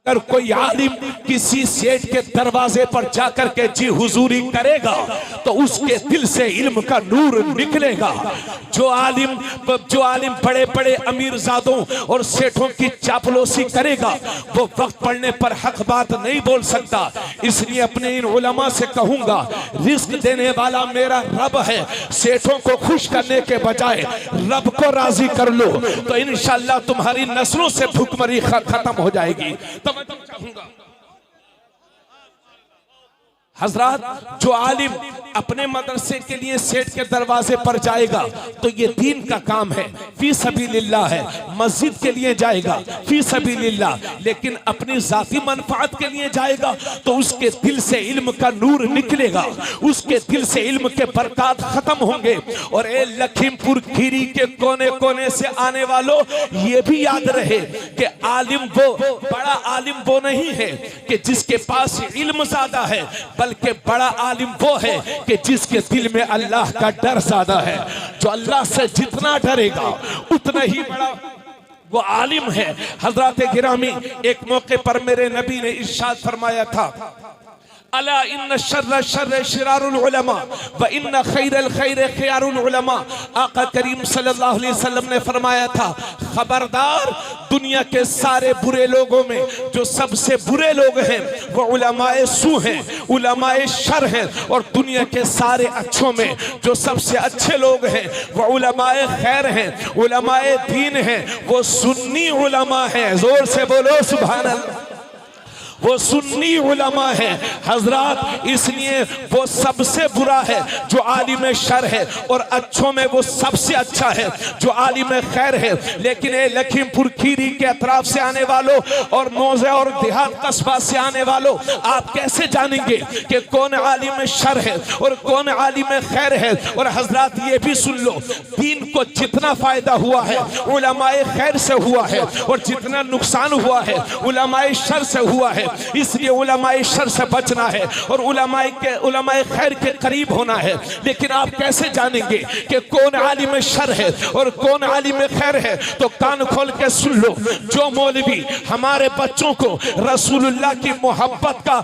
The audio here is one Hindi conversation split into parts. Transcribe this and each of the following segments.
अगर कोई आलिम किसी सेठ के दरवाजे पर जाकर के जी हुजूरी करेगा तो उसके दिल से इल्म का नूर निकलेगा। जो आलिम बड़े बड़े अमीरजादों और सेठों की चापलूसी करेगा वो वक्त पड़ने पर हक बात नहीं बोल सकता। इसलिए अपने इन उलमा से कहूंगा, रिस्क देने वाला मेरा रब है, सेठों को खुश करने के बजाय रब को राजी कर लो तो इंशाअल्लाह तुम्हारी नस्लों से भूखमरी खत्म हो जाएगी। मैं तो चाहूंगा हजरात, जो आलिम अपने मदरसे के लिए सेठ के दरवाजे पर जाएगा तो ये दीन का काम है, फी सबीलिल्लाह है। मस्जिद के लिए जाएगा फी सबीलिल्लाह, लेकिन अपनी जाती मनफात के लिए जाएगा तो उसके दिल से इल्म का नूर निकलेगा, उसके दिल से इल्म के बरकत खत्म होंगे। और ए लखीमपुर खीरी के कोने कोने से आने वालों, ये भी याद रहे कि आलिम वो बड़ा आलिम वो नहीं है कि जिसके पास इल्म ज्यादा है, बल्कि बड़ा आलिम वो है कि जिसके दिल में अल्लाह का डर ज्यादा है। जो अल्लाह से जितना डरेगा उतना ही बड़ा वो आलिम है। हजरत गिरामी, एक मौके पर मेरे नबी ने इरशाद फरमाया था, अला इन्न शर्र शर्र शिरारुल उलमा व इन्न खैरल खैर खियारुल उलमा। आका करीम सल्लल्लाहु अलैहि वसल्लम ने फरमाया था, खबरदार, दुनिया के सारे बुरे लोगों में जो सबसे बुरे लोग हैं वो उलमाए सू हैं, उलमाए शर हैं, और दुनिया के सारे अच्छों में जो सबसे अच्छे लोग हैं वो उलमाए खैर हैं, उलमाए दीन हैं, वो सुन्नी उलमा हैं। जोर से बोलो सुभान अल्लाह, वो सुन्नी उलमा है हजरात। इसलिए वो सबसे बुरा है जो आलिम शर है, और अच्छों में वो सबसे अच्छा है जो आलिम खैर है। लेकिन ये लखीमपुर खीरी के अतराफ से आने वालों और मौजे और देहात कस्बा से आने वालों, आप कैसे जानेंगे कि कौन आलिम शर है और कौन आलिम खैर है? और हजरात ये भी सुन लो, दीन को जितना फायदा हुआ है उलमाए खैर से हुआ है, और जितना नुकसान हुआ है उलमाए शर से हुआ है। इसलिए उलमाए शर से बचना है और उलमाए खैर के करीब होना है। लेकिन आप कैसे जानेंगे कि कौन आलिम शर है और कौन आलिम खैर है? तो कान खोल के सुन लो, जो मौलवी हमारे बच्चों को रसूलुल्लाह की मोहब्बत का,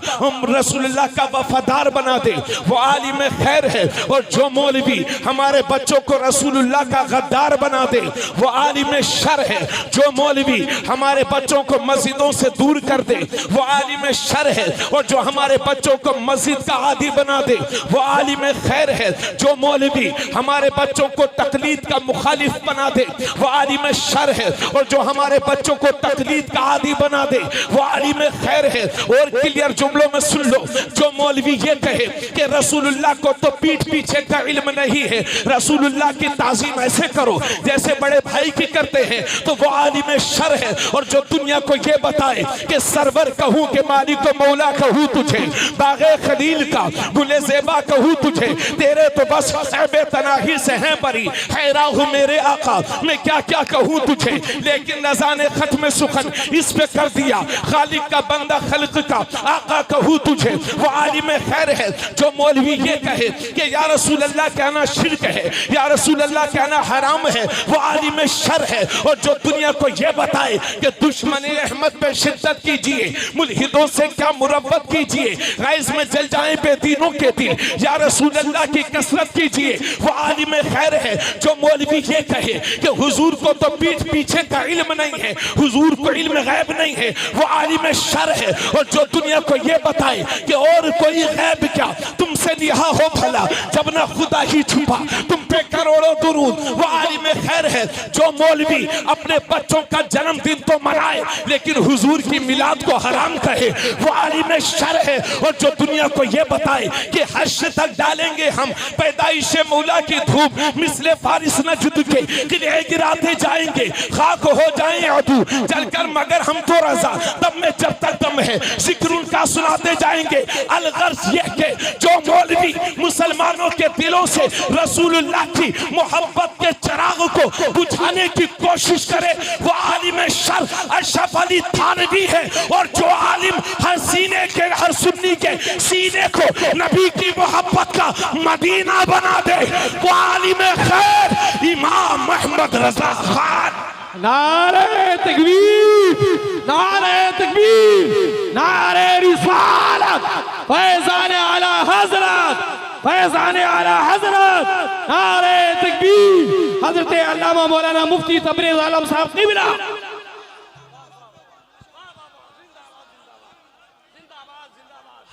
रसूलुल्लाह का वफादार बना दे वो आलिम खैर है, और जो मौलवी हमारे बच्चों को रसूलुल्लाह का गद्दार बना दे वो आलिम शर है। जो मौलवी हमारे बच्चों को मस्जिदों से दूर कर दे वो आलिम शर है, और जो हमारे बच्चों को मस्जिद का आदी बना दे वो आलिम खैर है। जो मौलवी हमारे बच्चों को तकलीद का मुखालिफ बना दे वो आलिम शर है, और जो हमारे बच्चों को तकलीद का आदी बना दे वो आलिम खैर है। और क्लियर जुमलों में सुन लो, जो मौलवी ये कहे कि रसूलुल्लाह को तो पीठ पीछे का इल्म नहीं है, रसूलुल्लाह की ताज़ीम ऐसे करो जैसे बड़े भाई की करते हैं, तो वो आलिम शर है। और जो दुनिया को ये बताए कि सरवर कहूँ के मालिक को मौला कहूँ तुझे, बागे खलील का गुले ज़ेबा कहूँ तुझे, तेरे तो बस ऐबे तनाही से हैं बरी, हैरा हूँ मेरे आका मैं क्या क्या कहूँ तुझे। लेकिन रज़ा ने खत्म सुखन इस पे कर दिया, खालिक का बंदा खल्क का आका कहूँ तुझे, वो आलिम खैर है। जो मौलवी ये कहे कि या रसूल अल्लाह कहना शिर्क है, या रसूल अल्लाह कहना हराम है, वो आलिम शर है। और जो दुनिया को ये बताए कि दुश्मन अहमद पे शिद्दत कीजिए, मुल्हिदों से क्या मुरब्बत कीजिए, गैज़ में जल जाए बेदीनों के दिल, या रसूल अल्लाह की कसरत कीजिए, वो आलिम खैर है। जो मौलवी ये कहे कि हुजूर को तो पीठ पीछे का इल्म नहीं है, हुजूर को इल्म गैब नहीं है, वो आलिम शर है। और जो दुनिया को ये बताए कि और कोई गैब क्या, तुमसे निहा हो भला जब ना खुदा ही छुपा, तुम पे करोड़ों दुरूद, वो आलिम खैर है। जो मौलवी अपने बच्चों का जन्मदिन तो मनाए लेकिन हुजूर की मिलाद को हराम कहे वो आलिम शर है। और जो दुनिया को ये बताए कि हश्र तक डालेंगे हम पैदाइश मौला की धूप, मिसले फारिस नजद के किले गिराते जाएंगे, खाक हो जाएं अदू जलकर मगर हम तो रजा, तब में जब तक दम है जिक्र उनका सुनाते जाएंगे। अलगर्ज ये के जो मौलवी मुसलमानों के दिलों से रसूलुल्लाह की मोहब्बत के चिराग को बुझाने की कोशिश करे वो आलिम शर अशरफ अली थानवी है। और जो आलिम हर सीने के, हर सुन्नी के सीने को नबी की मोहब्बत का मदीना बना दे वो आलिम खैर इमाम अहमद रजा खान। नारे तकबीर, नारे तकबीर, नारे रिसालत, फैज़ान आला हज़रत, फैज़ान आला हज़रत, नारे तकबीर। हज़रत अल्लामा मौलाना मुफ्ती तबरेज़ आलम साहब क़िबला।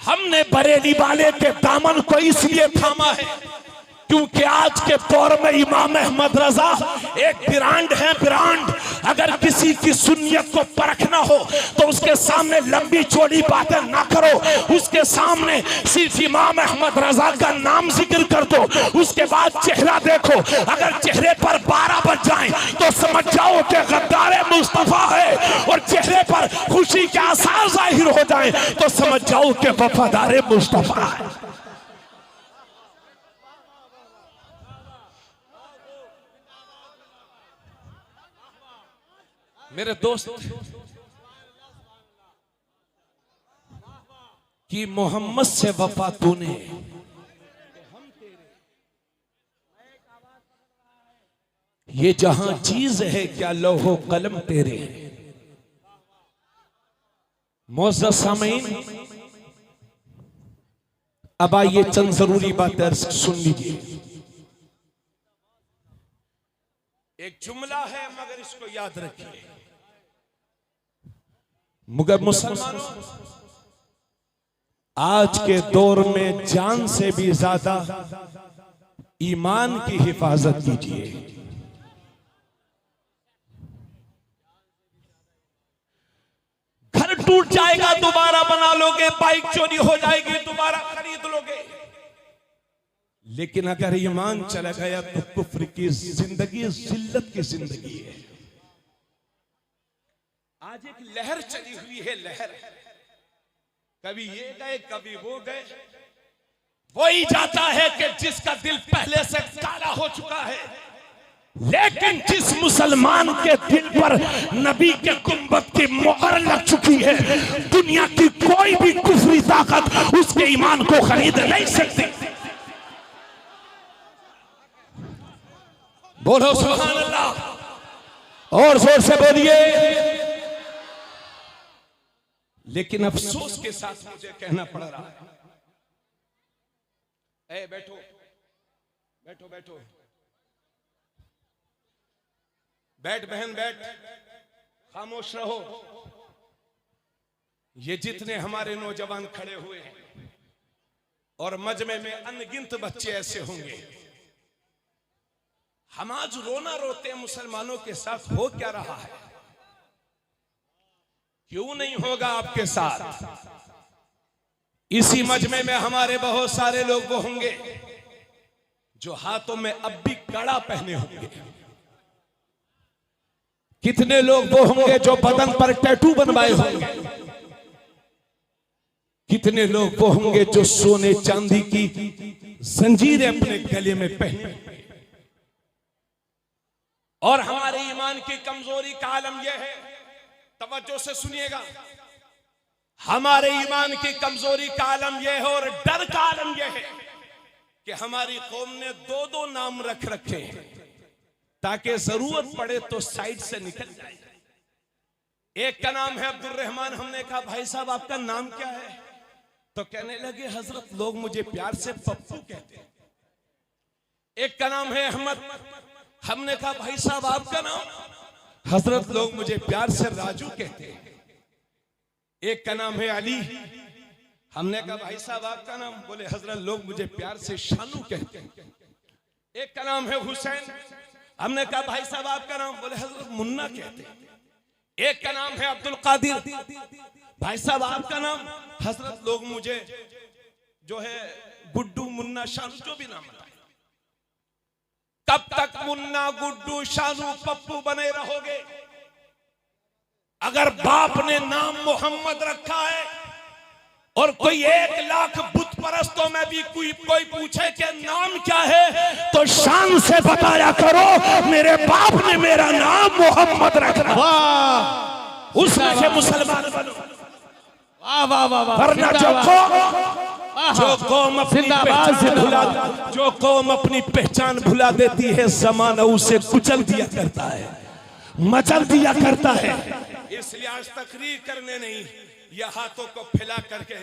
हमने बरेली वाले के दामन को इसलिए थामा है क्योंकि आज के दौर में इमाम अहमद रजा एक ब्रांड है, ब्रांड। अगर किसी की सुन्नियत को परखना हो तो उसके सामने लंबी चौड़ी बातें ना करो, उसके सामने सिर्फ इमाम अहमद रजा का नाम जिक्र कर दो, उसके बाद चेहरा देखो। अगर चेहरे पर 12 बज जाएं तो समझ जाओ कि गद्दार मुस्तफा है, और चेहरे पर खुशी के आसार जाहिर हो जाएं तो समझ जाओ कि वफादार मुस्तफा है। मेरे दोस्त कि मोहम्मद से वफा तूने, ये जहां चीज है क्या लौहो कलम तेरे। मोअज़्ज़ज़ सामीन, अब आइए चंद जरूरी बातें सुन लीजिए। एक जुमला है मगर इसको याद रखिए। मगर मुसलमानों, आज के दौर में जान से भी ज्यादा ईमान की हिफाजत कीजिए। घर टूट जाएगा दोबारा बना लोगे, बाइक चोरी हो जाएगी दोबारा खरीद लोगे, लेकिन अगर ईमान चला गया तो कुफ्र की जिंदगी जिल्लत की जिंदगी है। आज एक लहर चली हुई है, लहर। कभी ये गए कभी वो गए। वही जाता है कि जिसका दिल पहले से काला हो चुका है, लेकिन जिस मुसलमान के दिल पर नबी के गुंबद की मोहर लग चुकी है, दुनिया की कोई भी कुफरी ताकत उसके ईमान को खरीद नहीं सकती। बोलो सुभान अल्लाह, और जोर से बोलिए। लेकिन अफसोस के साथ मुझे कहना पड़ रहा है, ए बैठो बैठो बैठो, बैठ बहन बैठ, खामोश रहो। ये जितने हमारे नौजवान खड़े हुए हैं और मजमे में अनगिनत बच्चे ऐसे होंगे, हम आज रोना रोते हैं मुसलमानों के साथ। हो क्या रहा है? क्यों नहीं होगा आपके साथ? इसी मजमे में हमारे बहुत सारे लोग वो होंगे जो हाथों में अब भी कड़ा पहने होंगे। कितने लोग वो होंगे जो बदन पर टैटू बनवाए होंगे। कितने लोग वो होंगे जो सोने चांदी की जंजीरें अपने गले में पहने। और हमारे ईमान की कमजोरी का आलम यह है, तवज्जो से सुनिएगा, हमारे ईमान की कमजोरी का आलम यह है और डर का आलम यह है कि हमारी कौम ने 2-2 नाम रख रखे हैं ताकि जरूरत पड़े तो साइड से निकल जाए। एक का नाम है अब्दुल रहमान। हमने कहा भाई साहब आपका नाम क्या है? तो कहने लगे हजरत लोग मुझे प्यार से पप्पू कहते हैं। एक का नाम है अहमद। हमने कहा भाई साहब आपका नाम? हजरत लोग मुझे प्यार से राजू कहते हैं। एक का नाम है अली। हमने कहा भाई साहब आपका नाम? बोले हजरत लोग मुझे प्यार से शानू कहते हैं। एक का नाम है हुसैन। हमने कहा भाई साहब आपका नाम? बोले हजरत मुन्ना कहते हैं। एक का नाम है अब्दुल कादिर। भाई साहब आपका नाम? हजरत लोग मुझे जो है गुड्डू मुन्ना शानू जो भी नाम बताए। कब तक मुन्ना गुड्डू शानू पप्पू बने रहोगे? अगर बाप ने नाम मोहम्मद रखा है और कोई 1 लाख बुत परस्तों में भी कोई पूछे कि नाम क्या है तो शान से बताया करो मेरे बाप ने मेरा नाम मोहम्मद रखा। उसमें से मुसलमान बनो। वाह वाह वाह वाह। वरना जो कौम अपनी पहचान भुला देती है, ज़माना उसे कुचल दिया करता है। मचल दिया करता है। इसलिए आज तकरीर करने नहीं, या हाथों को फैला करके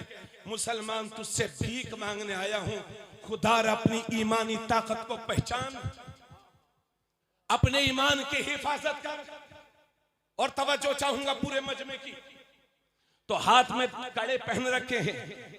मुसलमान तुझसे भीख मांगने आया हूं। खुदा अपनी ईमानी ताकत को पहचान, अपने ईमान की हिफाजत कर। और तवज्जो चाहूंगा पूरे मजमे की। तो हाथ में कड़े पहन रखे हैं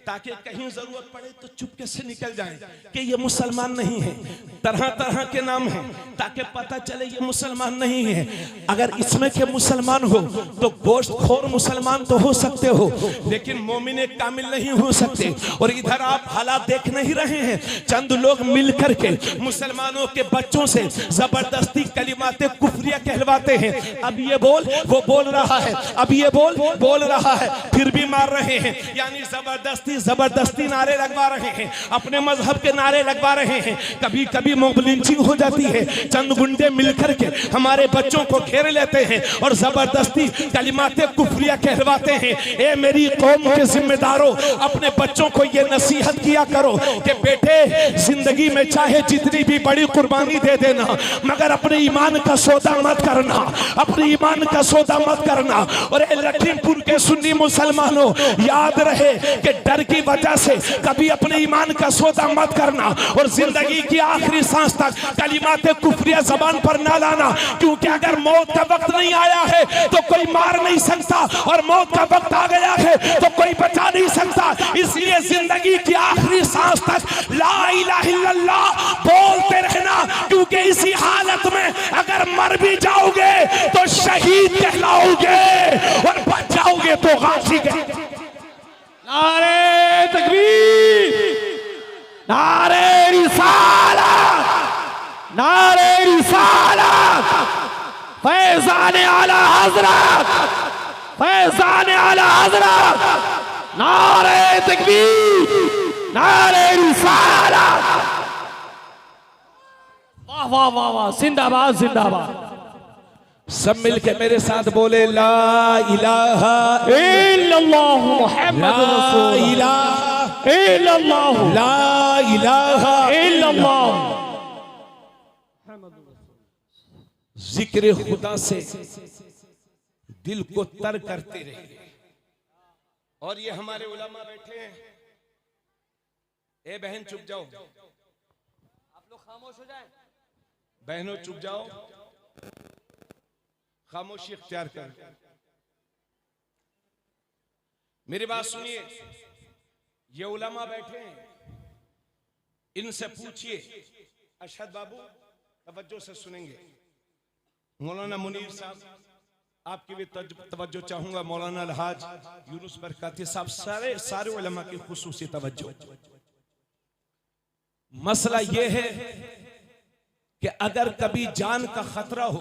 ताकि कहीं जरूरत पड़े तो चुपके से निकल जाएं कि ये मुसलमान नहीं है। तरह तरह के नाम हैं ताकि पता चले ये मुसलमान नहीं है। अगर इसमें के मुसलमान हो तो गोश्तखोर मुसलमान तो हो सकते हो, लेकिन मोमिन कामिल नहीं हो सकते। और इधर आप हालात देख नहीं रहे हैं, चंद लोग मिल करके मुसलमानों के बच्चों से जबरदस्ती कलिमाते कुफरिया कहलवाते हैं। अब ये बोल, वो बोल रहा है, अब ये बोल रहा है, फिर भी मार रहे हैं। यानी जबरदस्ती नारे लगवा रहे हैं, अपने मजहब के नारे लगवा रहे हैं। कभी कभी मोब लिंचिंग हो जाती है, चंद गुंडे मिलकर के हमारे बच्चों को घेर लेते हैं और जबरदस्ती कलिमाते कुफरिया कहलवाते हैं। ए मेरी कौम के जिम्मेदारों, अपने बच्चों को ये नसीहत किया करो कि बेटे जिंदगी में चाहे जितनी भी बड़ी कुर्बानी दे देना, मगर अपने ईमान का सौदा मत करना, अपने ईमान का सौदा मत करना। और लखीमपुर के सुन्नी मुसलमानों, याद रहे कि डर की वजह से कभी अपने ईमान का सौदा मत करना और जिंदगी की आखिरी सांस तक कलिमाते कुफरिया जबान पर ना लाना, क्योंकि अगर मौत का वक्त नहीं आया है तो कोई मार नहीं सकता, और मौत का वक्त आ गया है तो कोई बचा नहीं सकता। इसलिए जिंदगी की आखिरी सांस तक ला इलाहा इल्लल्लाह बोलते रहना, क्योंकि इसी हालत में अगर मर भी जाओगे तो शहीद कहलाओगे और बच जाओगे तो गाजी के। नारे तकबीर, नारे रिसालत, नारे रिसालत, फैज़ान आला हज़रत, फैज़ान आला हज़रत, नारे तकबीर, नारे रिसालत। वाह वाह वाह वाह, जिंदाबाद जिंदाबाद। सब मिलके मेरे साथ बोले ला इलाहा इल्लल्लाह मुहम्मदुर रसूलुल्लाह, इल्लल्लाह ला इलाहा इल्लल्लाह। जिक्र खुदा से दिल को तर करते रहिए। और ये हमारे उलमा बैठे हैं। ए बहन चुप जाओ, आप लोग खामोश हो जाएं। बहनों चुप जाओ, खामोशी इख्तियार कर। मेरी बात सुनिए, ये उलमा बैठे हैं, इनसे पूछिए। अशहद बाबू तवज्जो से सुनेंगे। मौलाना मुनीर साहब, आपकी भी तवज्जो चाहूंगा। मौलाना अलहाज यूनुस बरकाती साहब, सारे उलमा की खुसूसी तवज्जो। मसला यह है कि अगर कभी जान का खतरा हो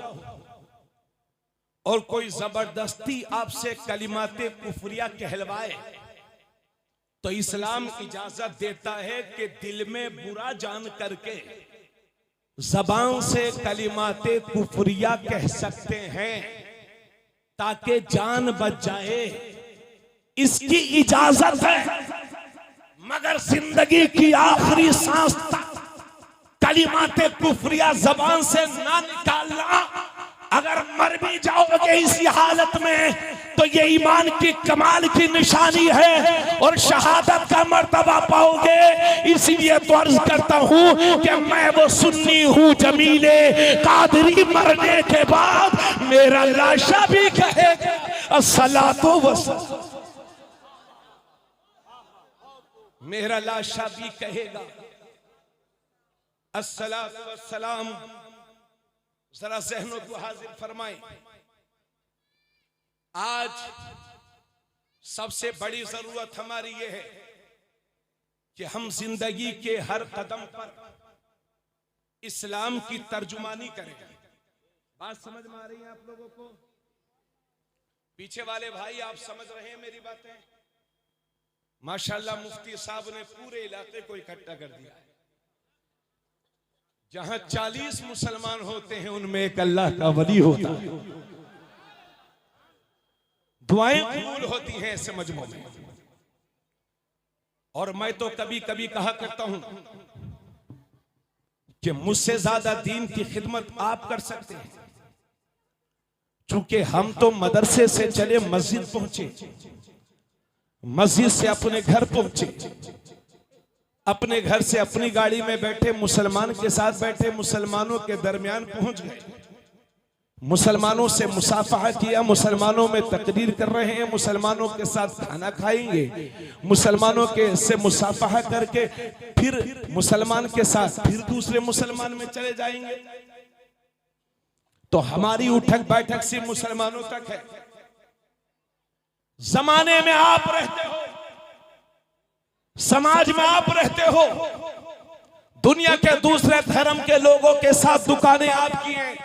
और कोई जबरदस्ती आपसे कलिमाते कुफरिया कहलवाए, तो इस्लाम इजाजत देता है कि दिल में बुरा जान करके जबान से कलिमाते कुफरिया कह सकते हैं ताकि जान बच जाए। इसकी इजाजत है, मगर जिंदगी की आखिरी सांस तक कलिमाते कुफरिया जबान से ना निकालना। अगर मर भी जाओगे इसी हालत में तो ये ईमान की कमाल की निशानी है और शहादत का मर्तबा पाओगे। इसीलिए तो अर्ज करता हूं कि मैं वो सुन्नी हूं जमीले कादरी, मरने के बाद मेरा लाशा भी कहेगा अस्सलातो वस्सलाम, मेरा लाशा भी कहेगा अस्सलातो वस्सलाम। जरा ज़हनों को हाजिर फरमाएं। आज सबसे बड़ी जरूरत हमारी यह है कि हम जिंदगी के हर कदम पर इस्लाम की तर्जुमानी करें। बात समझ में आ रही है आप लोगों को? पीछे वाले भाई आप समझ रहे हैं मेरी बातें? माशाल्लाह मुफ्ती साहब ने पूरे इलाके को इकट्ठा कर दिया है। जहां 40 मुसलमान होते हैं उनमें एक अल्लाह का वली होता है। दुआएं कबूल होती हैं ऐसे मजमों में। और मैं तो कभी कभी कहा करता हूं कि मुझसे ज्यादा दीन की खिदमत आप कर सकते हैं, चूंकि हम तो मदरसे से चले मस्जिद पहुंचे, मस्जिद से अपने घर पहुंचे, अपने घर से अपनी गाड़ी में बैठे, मुसलमान के साथ बैठे, मुसलमानों के दरमियान पहुंच गए, मुसलमानों से मुसाफहा किया, मुसलमानों में तकरीर कर रहे हैं, मुसलमानों के साथ खाना खाएंगे, मुसलमानों के से मुसाफहा करके फिर मुसलमान के साथ फिर दूसरे मुसलमान में चले जाएंगे। तो हमारी उठक बैठक सिर्फ मुसलमानों तक है। जमाने में आप रहते हो, समाज में आप रहते हो, दुनिया के दूसरे धर्म के लोगों के साथ दुकानें आपकी हैं,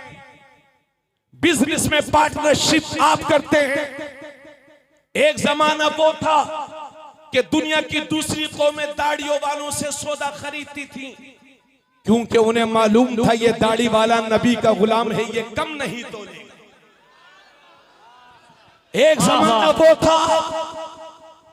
बिजनेस में पार्टनरशिप आप करते हैं। एक जमाना वो था कि दुनिया की दूसरी कौमें दाढ़ियों वालों से सौदा खरीदती थी, क्योंकि उन्हें मालूम था ये दाढ़ी वाला नबी का गुलाम है, ये कम नहीं तोलेगा। एक जमाना वो था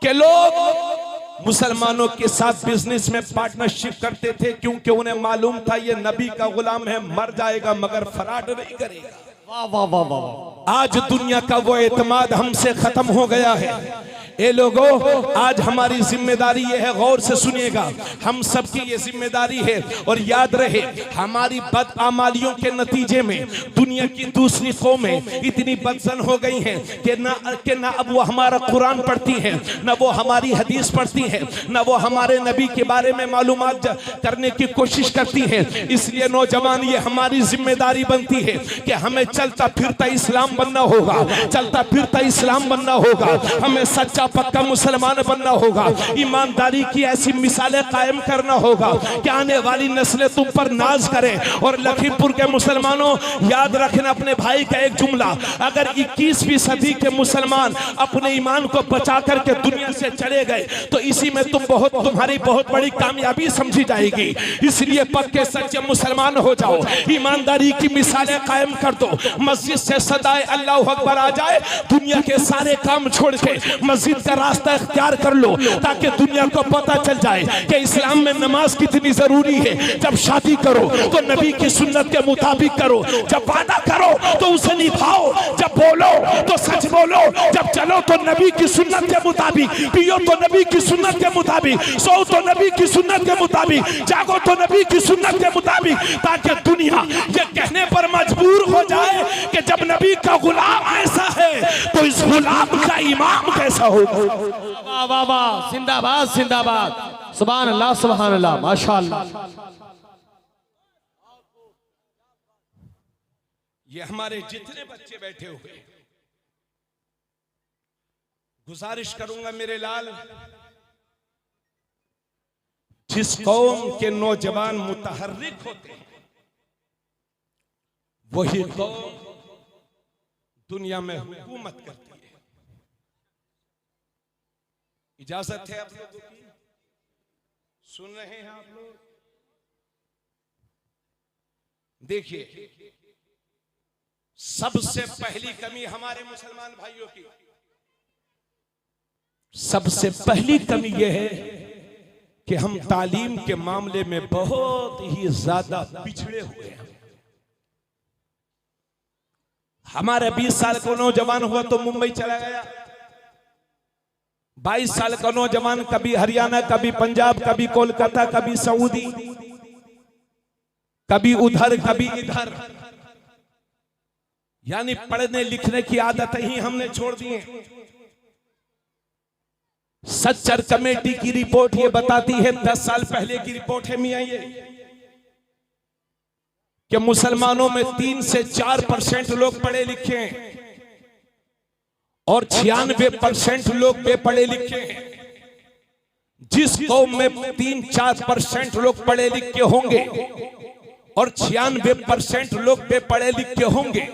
कि लोग मुसलमानों के साथ बिजनेस में पार्टनरशिप करते थे, क्योंकि उन्हें मालूम था ये नबी का गुलाम है, मर जाएगा मगर फराड नहीं करेगा। वाह वाह वाह वाह। आज दुनिया का वो एतमाद हमसे खत्म हो गया है। ए लोगों, आज हमारी जिम्मेदारी ये है, गौर से सुनिएगा, हम सबकी ये जिम्मेदारी है। और याद रहे, हमारी बदआमालियों के नतीजे में दुनिया की दूसरी कौमें इतनी बदजन हो गई हैं कि ना अब वो हमारा कुरान पढ़ती हैं, ना वो हमारी हदीस पढ़ती हैं, ना वो हमारे नबी के बारे में मालूमात करने की कोशिश करती हैं। इसलिए नौजवान, ये हमारी जिम्मेदारी बनती है कि हमें चलता फिरता इस्लाम बनना होगा, चलता फिरता इस्लाम बनना होगा, हमें सच्चा पक्का मुसलमान बनना होगा, ईमानदारी की ऐसी मिसालें कायम करना होगा कि आने वाली नस्लें तुम पर नाज करें। और लखीमपुर के मुसलमानों, याद रखना अपने भाई का एक जुमला, अगर 21वीं सदी के मुसलमान अपने ईमान को बचा करके दुनिया से चले गए तो इसी में तुम्हारी बहुत बड़ी कामयाबी समझी जाएगी। इसलिए पक्के सच्चे मुसलमान हो जाओ, ईमानदारी की मिसालें कायम कर दो, मस्जिद से सदाए अल्लाहु अकबर आ जाए, दुनिया के सारे काम छोड़ के मस्जिद का रास्ता इख्तियार कर लो, ताकि दुनिया को पता चल जाए कि इस्लाम में नमाज कितनी जरूरी है। जब शादी करो तो नबी की सुन्नत के मुताबिक करो, जब वादा करो तो उसे निभाओ, जब बोलो तो सच बोलो, जब चलो तो नबी की सुन्नत के मुताबिक, पियो तो नबी की सुन्नत के मुताबिक, सो तो नबी की सुन्नत के मुताबिक, जागो तो नबी की सुन्नत के मुताबिक, ताकि दुनिया ये कहने पर मजबूर हो जाए कि जब नबी का गुलाम ऐसा है तो इस गुलाम का इमाम कैसा होगा। वाह वाह वाह, जिंदाबाद जिंदाबाद, सुभान अल्लाह सुभान अल्लाह, माशाअल्लाह। ये हमारे जितने बच्चे बैठे हुए, गुजारिश करूंगा मेरे लाल, जिस कौम के नौजवान मुतहर्रिक होते हैं वही कौम दुनिया में हुकूमत करती है। इजाजत है आप लोगों की? सुन रहे हैं आप लोग? देखिए, सबसे पहली कमी हमारे मुसलमान भाइयों की, सबसे पहली कमी यह है कि हम तालीम के मामले में बहुत ही ज्यादा पिछड़े हुए हैं। हमारे 20 साल का नौजवान हुआ तो मुंबई चला गया, 22 साल का नौजवान कभी हरियाणा, कभी पंजाब, कभी कोलकाता, कभी सऊदी, कभी उधर कभी इधर, यानी पढ़ने लिखने की आदत ही हमने छोड़ दी है। सच्चर कमेटी की रिपोर्ट ये बताती है, 10 साल पहले की रिपोर्ट है मियां, ये कि मुसलमानों में 3 से 4% लोग पढ़े लिखे हैं और 96% लोग बेपढ़े लिखे हैं। जिस कौम में 3-4% लोग पढ़े लिखे होंगे और 96% लोग बेपढ़े लिखे होंगे,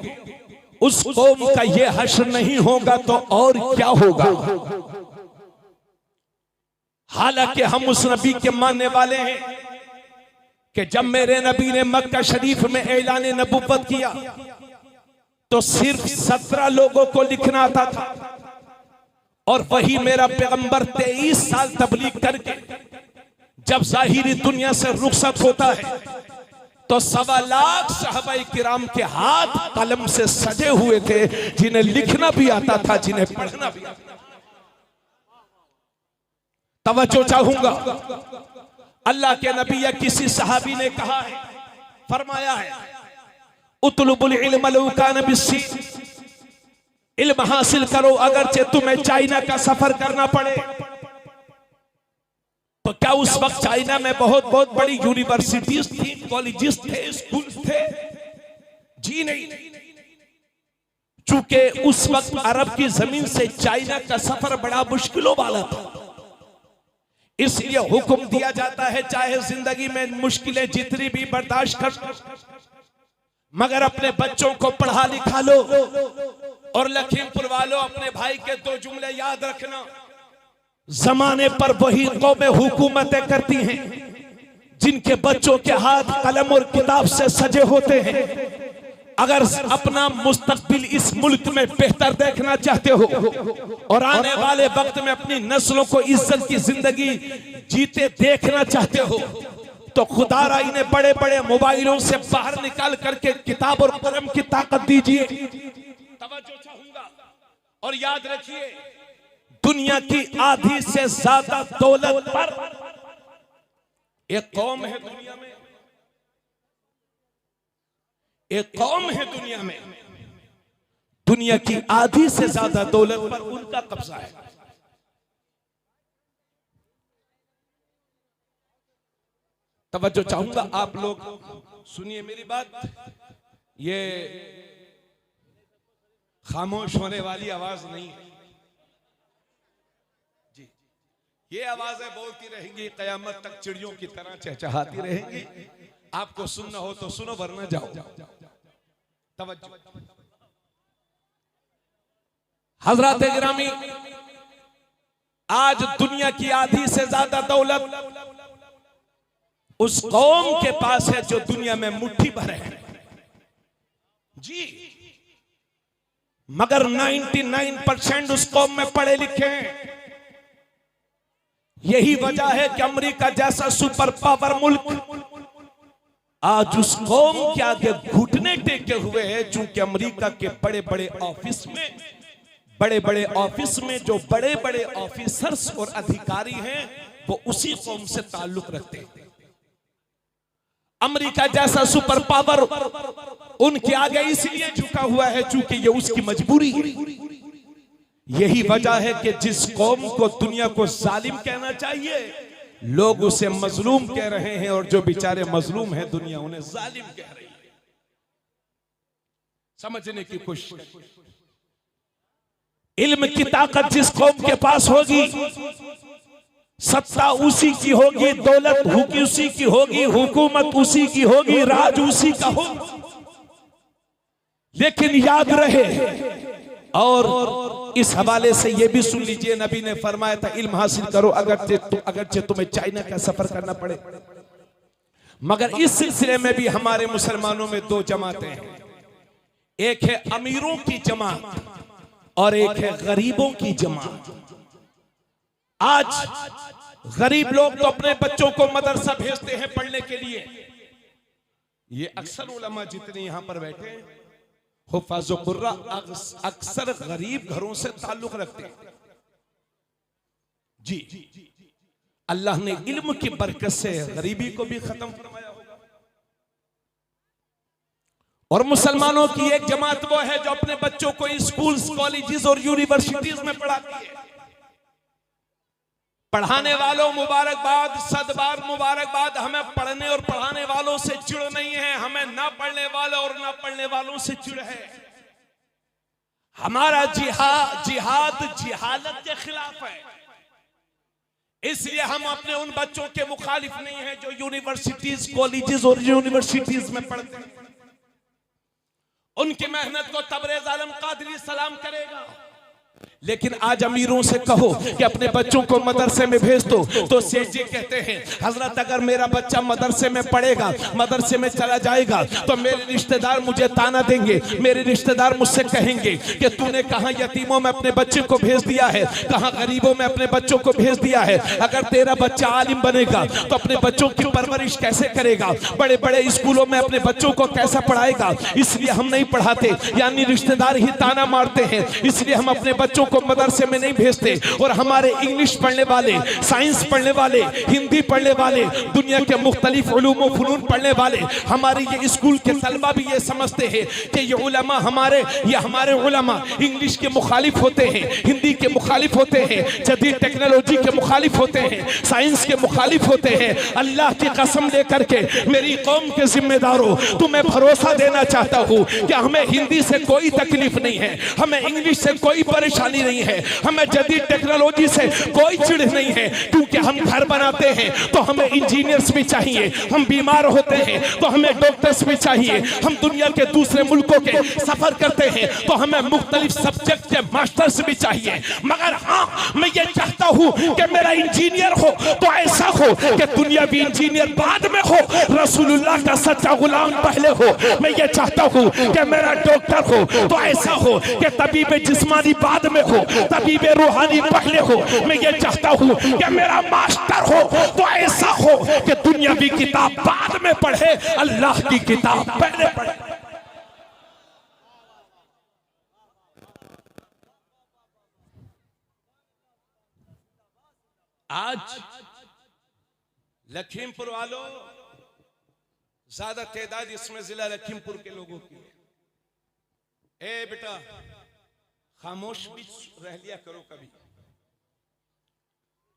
उस कौम का ये हश्र नहीं होगा तो और क्या होगा। हालांकि हम उस नबी के मानने वाले हैं कि जब मेरे नबी ने मक्का शरीफ में ऐलान नबुव्वत किया तो सिर्फ 17 लोगों को लिखना आता था, और वही मेरा पैगंबर 23 साल तबलीग करके जब जाहिरी दुनिया से रुखसत होता है तो 1.25 लाख सहाबाए किराम के हाथ कलम से सजे हुए थे, जिन्हें लिखना भी आता था, जिन्हें पढ़ना भी आता था। तवज्जो चाहूंगा, अल्लाह के नबी या किसी सहाबी ने कहा है, फरमाया है, उतलुबुल इल्म लौ कान बिस्सीन, इल्म हासिल करो अगरचे तुम्हें चाइना का सफर करना पड़े। तो क्या उस वक्त चाइना में बहुत बहुत बड़ी यूनिवर्सिटीज थी, कॉलेजेस थे, स्कूल थे? जी नहीं। चूंकि उस वक्त अरब की जमीन से चाइना का सफर बड़ा मुश्किलों वाला था, इसलिए हुक्म दिया जाता है चाहे जिंदगी में मुश्किलें जितनी भी बर्दाश्त कर, मगर अपने बच्चों को पढ़ा लिखा लो। और लखीमपुर वालों, अपने भाई के 2 जुमले याद रखना, जमाने पर वही कौमें हुकूमतें करती हैं जिनके बच्चों के हाथ कलम और किताब से सजे होते हैं। अगर अपना मुस्तकबिल इस मुल्क में बेहतर देखना चाहते हो और आने वाले वक्त में अपनी नस्लों को इज्जत की जिंदगी जीते देखना चाहते हो, तो खुदारा इन्हें बड़े बड़े मोबाइलों से बाहर निकाल करके किताब और कलम की ताकत दीजिए। तवज्जो चाहूंगा और याद रखिए, दुनिया की आधी से ज्यादा दौलत पर एक कौम है दुनिया में, एक कौम है दुनिया में, दुनिया की आधी से ज्यादा दौलत पर उनका कब्जा है। तवज्जो चाहूंगा, आप लोग सुनिए मेरी बात। ये खामोश होने वाली आवाज नहीं है जी, ये आवाजें बोलती रहेंगी कयामत तक, चिड़ियों की तरह चहचहाती रहेंगी। आपको सुनना हो तो सुनो, वरना जाओ। तवज्जो, हजरात गिरामी, आज दुनिया की आधी से ज्यादा दौलत उस कौम के पास है जो दुनिया में मुट्ठी भर है जी, मगर 99% उस कौम में पढ़े लिखे हैं। यही वजह है कि अमेरिका जैसा सुपर पावर मुल्क आज उस कौम के आगे घुटने टेके हुए हैं, चूंकि अमेरिका के बड़े बड़े ऑफिस में जो बड़े बड़े ऑफिसर्स और अधिकारी हैं वो उसी कौम से ताल्लुक रखते हैं। अमेरिका जैसा सुपर पावर उनके आगे इसलिए झुका हुआ है चूंकि ये उसकी मजबूरी है। यही वजह है कि जिस कौम को दुनिया को जालिम कहना चाहिए, लोग उसे मजलूम कह रहे हैं, और जो बेचारे मजलूम हैं दुनिया उन्हें जालिम कह रही है। समझने की कोशिश। इल्म की ताकत जिस कौम के पास होगी, सत्ता उसी की होगी, दौलत उसी की होगी, हुकूमत उसी की होगी, राज उसी का होगा। लेकिन याद रहे, और इस हवाले से यह भी सुन लीजिए, नबी ने फरमाया था इल्म हासिल करो अगरचे तुम्हें चाइना का सफर करना पड़े। मगर इस सिलसिले में भी हमारे मुसलमानों में 2 जमातें हैं, एक है अमीरों की जमात और एक है गरीबों की जमात। आज गरीब लोग तो अपने बच्चों को मदरसा भेजते हैं पढ़ने के लिए। ये अक्सर उलमा जितने यहां पर बैठे हैं, हुफ़ाज़ व कुर्रा अक्सर गरीब घरों से ताल्लुक रखते हैं जी। अल्लाह ने इल्म की बरकत से गरीबी को भी खत्म फरमाया होगा। और मुसलमानों की एक जमात वो है जो अपने बच्चों को स्कूल्स, कॉलेजेस और यूनिवर्सिटीज में पढ़ाती है। पढ़ाने वालों मुबारकबाद, सदबार मुबारकबाद। हमें पढ़ने और पढ़ाने वालों से चिढ़ नहीं है, हमें ना पढ़ने वालों और ना पढ़ने वालों से चिढ़ है। हमारा जिहाद जिहालत के खिलाफ है, इसलिए हम अपने उन बच्चों के मुखालिफ नहीं हैं जो यूनिवर्सिटीज, कॉलेजेस और यूनिवर्सिटीज में पढ़ते हैं। उनकी मेहनत को तबरेज आलम कादरी सलाम करेगा। लेकिन आज अमीरों से कहो कि अपने बच्चों को मदरसे में भेज दो, तो सेठ जी कहते हैं हजरत अगर मेरा बच्चा मदरसे में पढ़ेगा, मदरसे में चला जाएगा, तो मेरे रिश्तेदार मुझे ताना देंगे, मेरे रिश्तेदार मुझसे कहेंगे कि तूने कहां यतीमों में अपने बच्चे को भेज दिया है, कहां गरीबों में अपने बच्चों को भेज दिया है। अगर तेरा बच्चा आलिम बनेगा तो अपने बच्चों की परवरिश कैसे करेगा, बड़े बड़े स्कूलों में अपने बच्चों को कैसा पढ़ाएगा। इसलिए हम नहीं पढ़ाते, यानी रिश्तेदार ही ताना मारते हैं, इसलिए हम अपने बच्चों को मदरसे में नहीं भेजते। और हमारे इंग्लिश पढ़ने वाले, साइंस पढ़ने वाले, हिंदी पढ़ने वाले, दुनिया के मुख्तलिफ उलूम व फनून पढ़ने वाले हमारे ये स्कूल के तलबा भी ये समझते हैं कि ये उलमा हमारे उलमा इंग्लिश के मुखालिफ होते हैं, हिंदी के मुखालिफ होते हैं, जदीद टेक्नोलॉजी के मुखालिफ होते हैं, साइंस के मुखालिफ होते हैं। अल्लाह की कसम लेकर के मेरी कौम के जिम्मेदारों, तुम्हें भरोसा देना चाहता हूँ कि हमें हिंदी से कोई तकलीफ नहीं है, हमें इंग्लिश से कोई परेशानी नहीं है, हमें जदीद टेक्नोलॉजी से कोई चिढ़ नहीं है, क्योंकि हम घर बनाते हैं तो हमें इंजीनियर्स भी चाहिए, हम बीमार होते हैं तो हमें डॉक्टर्स भी चाहिए, हम दुनिया के दूसरे मुल्कों के सफर करते हैं तो हमें मुख्तलिफ सब्जेक्ट के मास्टर्स भी चाहिए। मगर हाँ, मैं ये चाहता हूँ कि मेरा इंजीनियर हो तो ऐसा हो कि दुनियावी इंजीनियर बाद में हो, रसूलुल्लाह का सच्चा गुलाम पहले हो। मैं ये चाहता हूँ कि मेरा डॉक्टर हो तो ऐसा हो कि तबीब जिस्मानी बाद में हो, तबीब रूहानी पहले हो। मैं ये चाहता हूँ कि मेरा मास्टर हो तो ऐसा हो कि दुनियावी किताब बाद में पढ़े, अल्लाह की किताब पहले पढ़े। आज लखीमपुर वालों, ज्यादा तादाद इसमें जिला लखीमपुर के लोगों की है। ए बेटा, खामोश भी रह लिया करो कभी।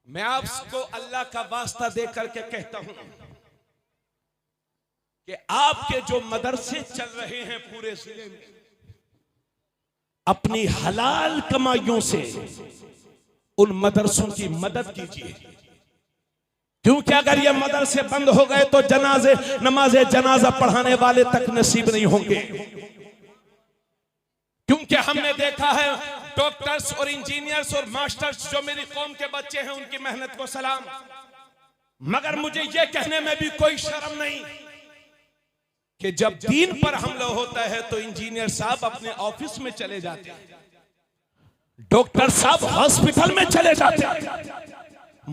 मैं आपको अल्लाह का वास्ता दे करके कहता हूं कि आपके जो मदरसे चल रहे हैं पूरे जिले में, अपनी हलाल कमाइयों से उन मदरसों की मदद कीजिए, क्योंकि अगर ये मदरसे बंद हो गए तो नमाज जनाजा पढ़ाने वाले तक नसीब नहीं होंगे। क्योंकि हमने देखा है डॉक्टर्स और इंजीनियर्स और मास्टर्स जो मेरी कौम के बच्चे हैं, उनकी मेहनत को सलाम, मगर मुझे ये कहने में भी कोई शर्म नहीं कि जब दीन पर हमला होता है तो इंजीनियर साहब अपने ऑफिस में चले जाते हैं, डॉक्टर साहब हॉस्पिटल में चले जाते हैं,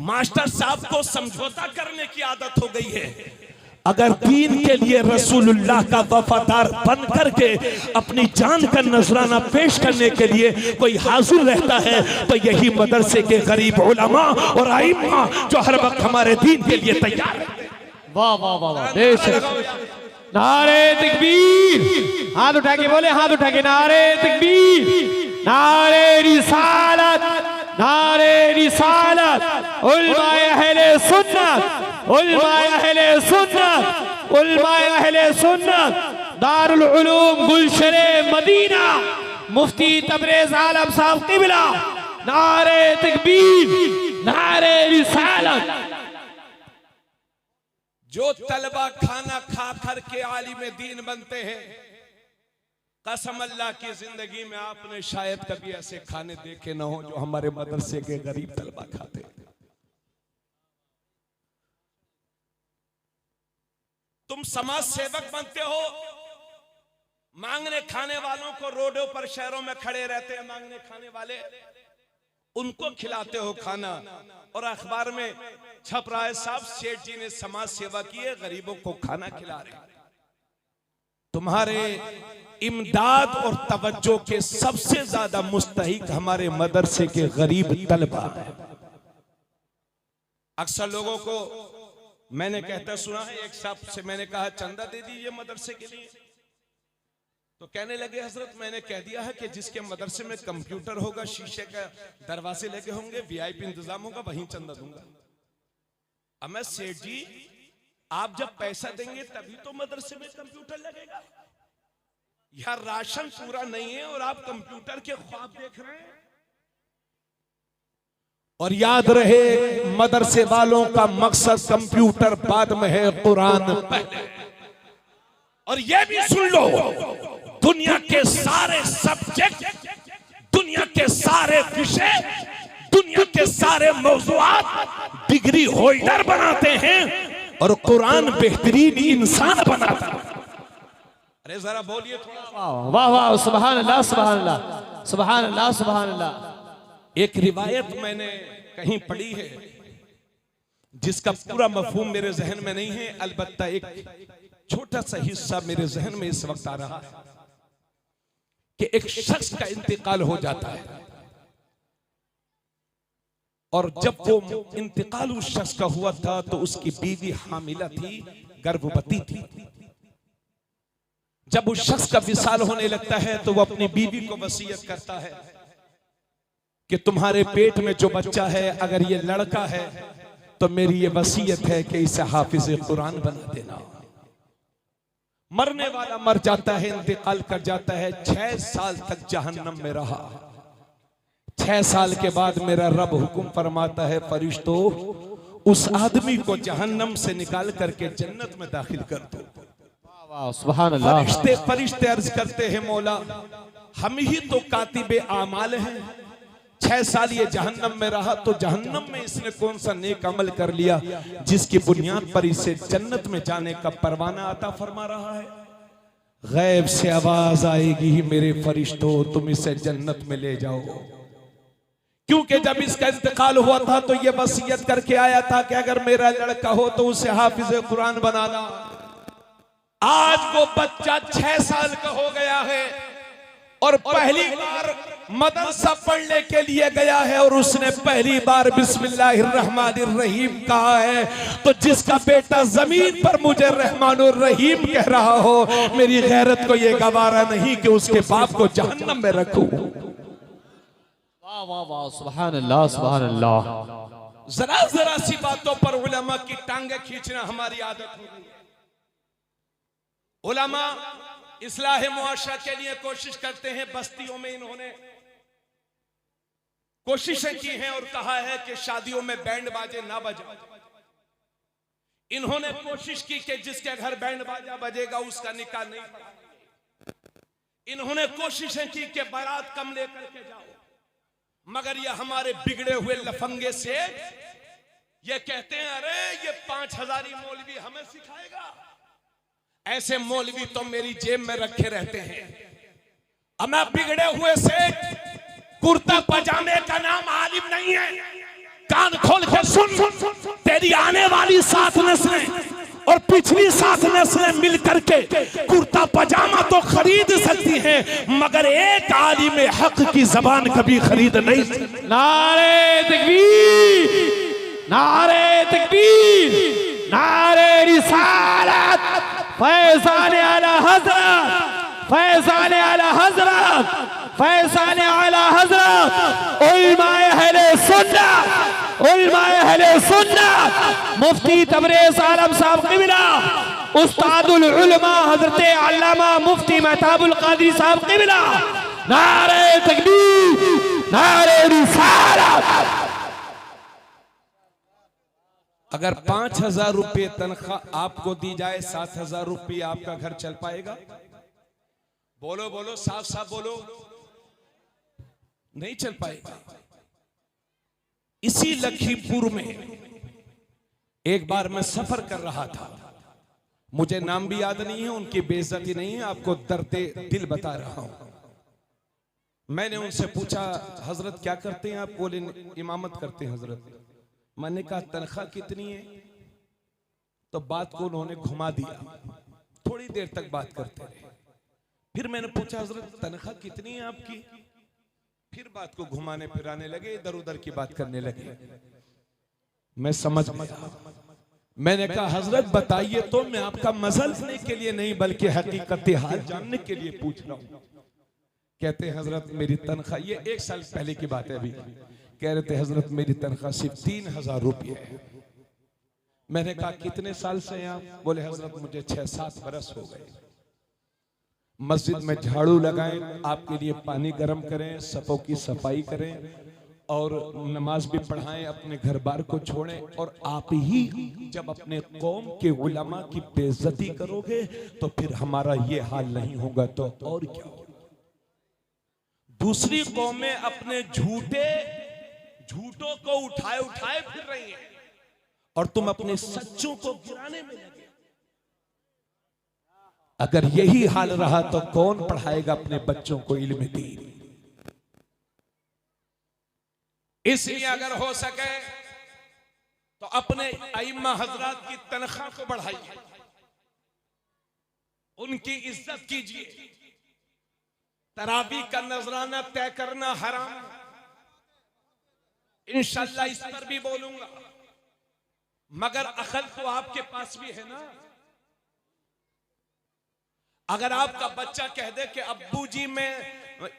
मास्टर साहब को समझौता करने की आदत हो गई है। अगर दीन के लिए रसूलुल्लाह का वफादार बन करके अपनी जान का नजराना पेश करने के लिए कोई हाजिर रहता है तो यही मदरसे के गरीब उलमा और आइम्मा जो हर वक्त हमारे दीन के लिए तैयार है। वाह वाह वाह वाह, बेशक। नारे तकबीर, हाथ उठा के बोले, हाथ उठा के नारे तकबीर, नारे रिसालत, नारे रिसालत, उलमाए अहले सुन्नत, उलमाए अहले सुन्नत, उलमाए अहले सुन्नत, दारुल उलूम गुलशरे मदीना, मुफ्ती तबरेज आलम साहब क़िबला, नारे तकबीर, नारे रिसालत। जो तलबा खाना खा कर के आलिम दीन बनते हैं, कसम अल्लाह की जिंदगी में आपने शायद कभी ऐसे खाने देखे ना हो जो हमारे मदरसे के गरीब तलबा खाते हैं। तुम समाज सेवक बनते हो, मांगने खाने वालों को रोडों पर शहरों में खड़े रहते हैं मांगने खाने वाले, उनको खिलाते हो खाना, और अखबार में छप रहा है साहब सेठ जी ने समाज सेवा की है, गरीबों को खाना खिला रहे हैं। तुम्हारे इमदाद और तवज्जो के सबसे ज्यादा मुस्तहिक हमारे मदरसे के गरीब तलबा हैं। अक्सर लोगों को मैंने कहता सुना है, एक साहब से मैंने कहा चंदा दे दीजिए मदरसे के लिए, तो कहने लगे हजरत मैंने कह दिया है कि जिसके मदरसे में कंप्यूटर होगा, शीशे का दरवाजे लगे होंगे, वीआईपी इंतजाम होगा, वहीं चंदा दूंगा। अब मैं सेठ जी आप जब पैसा देंगे तभी तो मदरसे में कंप्यूटर लगेगा, यह राशन पूरा नहीं है और आप कंप्यूटर के ख्वाब देख रहे हैं। और याद रहे मदरसे वालों का मकसद कंप्यूटर बाद में है, कुरान पहले। और यह भी सुन लो, दुनिया के सारे सब्जेक्ट दुनिया के सारे विषय, दुनिया के सारे मौजूआत डिग्री होल्डर बनाते हैं और कुरान बेहतरीन इंसान बनाता है। अरे जरा बोलिए थोड़ा। वाह वाह, सुभान अल्लाह सुभान अल्लाह सुभान अल्लाह सुभान अल्लाह। एक रिवायत मैंने कहीं पढ़ी है जिसका पूरा मफहूम मेरे जहन में नहीं है, अलबत्ता एक छोटा सा हिस्सा मेरे जहन में इस वक्त आ रहा है कि एक शख्स का इंतकाल हो जाता है और जब वो इंतकाल उस शख्स का हुआ था तो उसकी बीवी हामिला थी, गर्भवती थी। जब उस शख्स का विसाल होने लगता है तो वो अपनी बीवी को वसीयत करता है कि तुम्हारे पेट में जो बच्चा है अगर ये लड़का है तो मेरी ये वसीयत है कि इसे हाफिज कुरान बना देना। मरने वाला मर जाता है, इंतकाल कर जाता है। 6 साल तक जहन्नम में रहा। 6 साल के बाद मेरा रब हुक्म फरमाता है, फरिश्तों उस आदमी को जहन्नम से निकाल करके जन्नत में दाखिल कर दो। सुभान अल्लाह। फरिश्ते अर्ज करते हैं, मौला हम ही तो कातिबे आमाल हैं। 6 साल ये जहन्नम में रहा तो जहन्नम में इसने कौन सा नेक अमल कर लिया जिसकी बुनियाद पर इसे जन्नत में जाने का परवाना अता फरमा रहा है। गैब से आवाज आएगी, ही मेरे फरिश्तों तुम इसे जन्नत में ले जाओ। क्योंकि जब इसका इंतकाल हुआ था तो ये वसीयत करके आया था कि अगर मेरा लड़का हो तो उसे हाफिज कुरान बनाना। आज वो बच्चा 6 साल का हो गया है और पहली बार मदरसा पढ़ने के लिए गया है और उसने पहली बार बिस्मिल्लाहिर्रहमानिर्रहीम कहा है। तो जिसका बेटा जमीन पर मुझे रहमानुर रहीम कह रहा हो, मेरी गैरत को ये गवारा नहीं कि उसके बाप को जहन्नम में रखूं। वाह वाह वाह, सुभान अल्लाह सुभान अल्लाह। जरा जरा सी बातों पर उलमा की टांगे खींचना हमारी आदत हो गई है। उलमा इस्लाह मुआशरा के लिए कोशिश करते हैं। बस्तियों में इन्होंने कोशिशें की हैं और कहा है कि शादियों में बैंड बाजे ना बजाओ। इन्होंने कोशिश की कि जिसके घर बैंड बाजा बजेगा उसका निकाह नहीं पढ़ा। इन्होंने कोशिशें की कि बारात कम लेकर के जाओ, मगर ये हमारे बिगड़े हुए लफंगे से ये कहते हैं अरे ये 5000 मौलवी हमें सिखाएगा। ऐसे मौलवी तो मेरी जेब में रखे रहते हैं। अब मैं बिगड़े हुए से कुर्ता पजामे का नाम आलिम नहीं है। कान खोल के सुन, तेरी आने वाली 7 नस्लें और पिछली 7 नस्लें मिल करके कुर्ता पजामा तो खरीद सकती हैं, मगर एक आलिम हक की जबान कभी खरीद नहीं सकती। नारे तकबीर, नारे तकबीर, नारे रिसालत, फैज़ान आला हज़रत, फैज़ान आला हज़रत, फैज़ान आला हज़रत, उलमाए अहले सुन्नत, उलमाए अहले सुन्नत, मुफ्ती तबरेज़ आलम साहब क़िबला, उस्तादुल उलमा हज़रत अल्लामा मुफ्ती महताबुल क़ादरी साहब क़िबला। नारे तकबीर, नारे रिसालत। अगर 5000 रुपये तनख्वाह आपको दी जाए, 7000 रुपये आपका घर चल पाएगा? बोलो बोलो, साफ साफ बोलो। नहीं चल पाएगा। इसी लखीमपुर में एक बार मैं सफर कर रहा था, मुझे नाम भी याद नहीं है, उनकी बेइज्जती नहीं है, आपको दर्दे दिल बता रहा हूं। मैंने उनसे पूछा हजरत क्या करते हैं आप? बोले इमामत करते हैं हजरत। मैंने कहा तनख्वाह कितनी है? तो बात को उन्होंने घुमा दिया। थोड़ी देर तक बात करते रहे। फिर मैंने पूछा हजरत तनख्वाह कितनी है आपकी? फिर बात को घुमाने फिराने लगे, इधर उधर की बात करने लगे। मैं समझ गया। मैंने कहा हजरत बताइए तो, मैं आपका मजा लेने के लिए नहीं बल्कि हकीकत हाल जानने के लिए पूछ रहा हूं। कहते हैं हजरत मेरी तनख्वाह, ये 1 साल पहले की बात है अभी, कह रहे थे हजरत मेरी तनख्वाह सिर्फ 3000 रुपये है। मैंने कहा कितने साल से हैं आप? बोले हजरत मुझे 6-7 बरस हो गए। मस्जिद में झाड़ू लगाएं, आपके लिए पानी गर्म करें, सफों की सफाई करें और नमाज भी पढ़ाएं, अपने घर बार को छोड़ें। और आप ही जब अपने कौम के उलमा की बेइज्जती करोगे तो फिर हमारा ये हाल नहीं होगा तो और क्या होगा? दूसरी कौमें अपने झूठों को उठाए उठाए फिर रही हैं और तुम अपने सच्चों को गिराने में लगे। अगर यही हाल रहा तो कौन पढ़ाएगा अपने बच्चों को इल्म दीन। इसलिए अगर हो सके तो अपने अइम्मा हजरात की तनख्वाह को बढ़ाइए, उनकी इज्जत कीजिए। तरावी का नजराना तय करना हराम, इंशाअल्लाह इस पर भी बोलूंगा, मगर अकल तो आपके पास भी है ना। अगर आपका बच्चा कह दे कि अब्बू जी मैं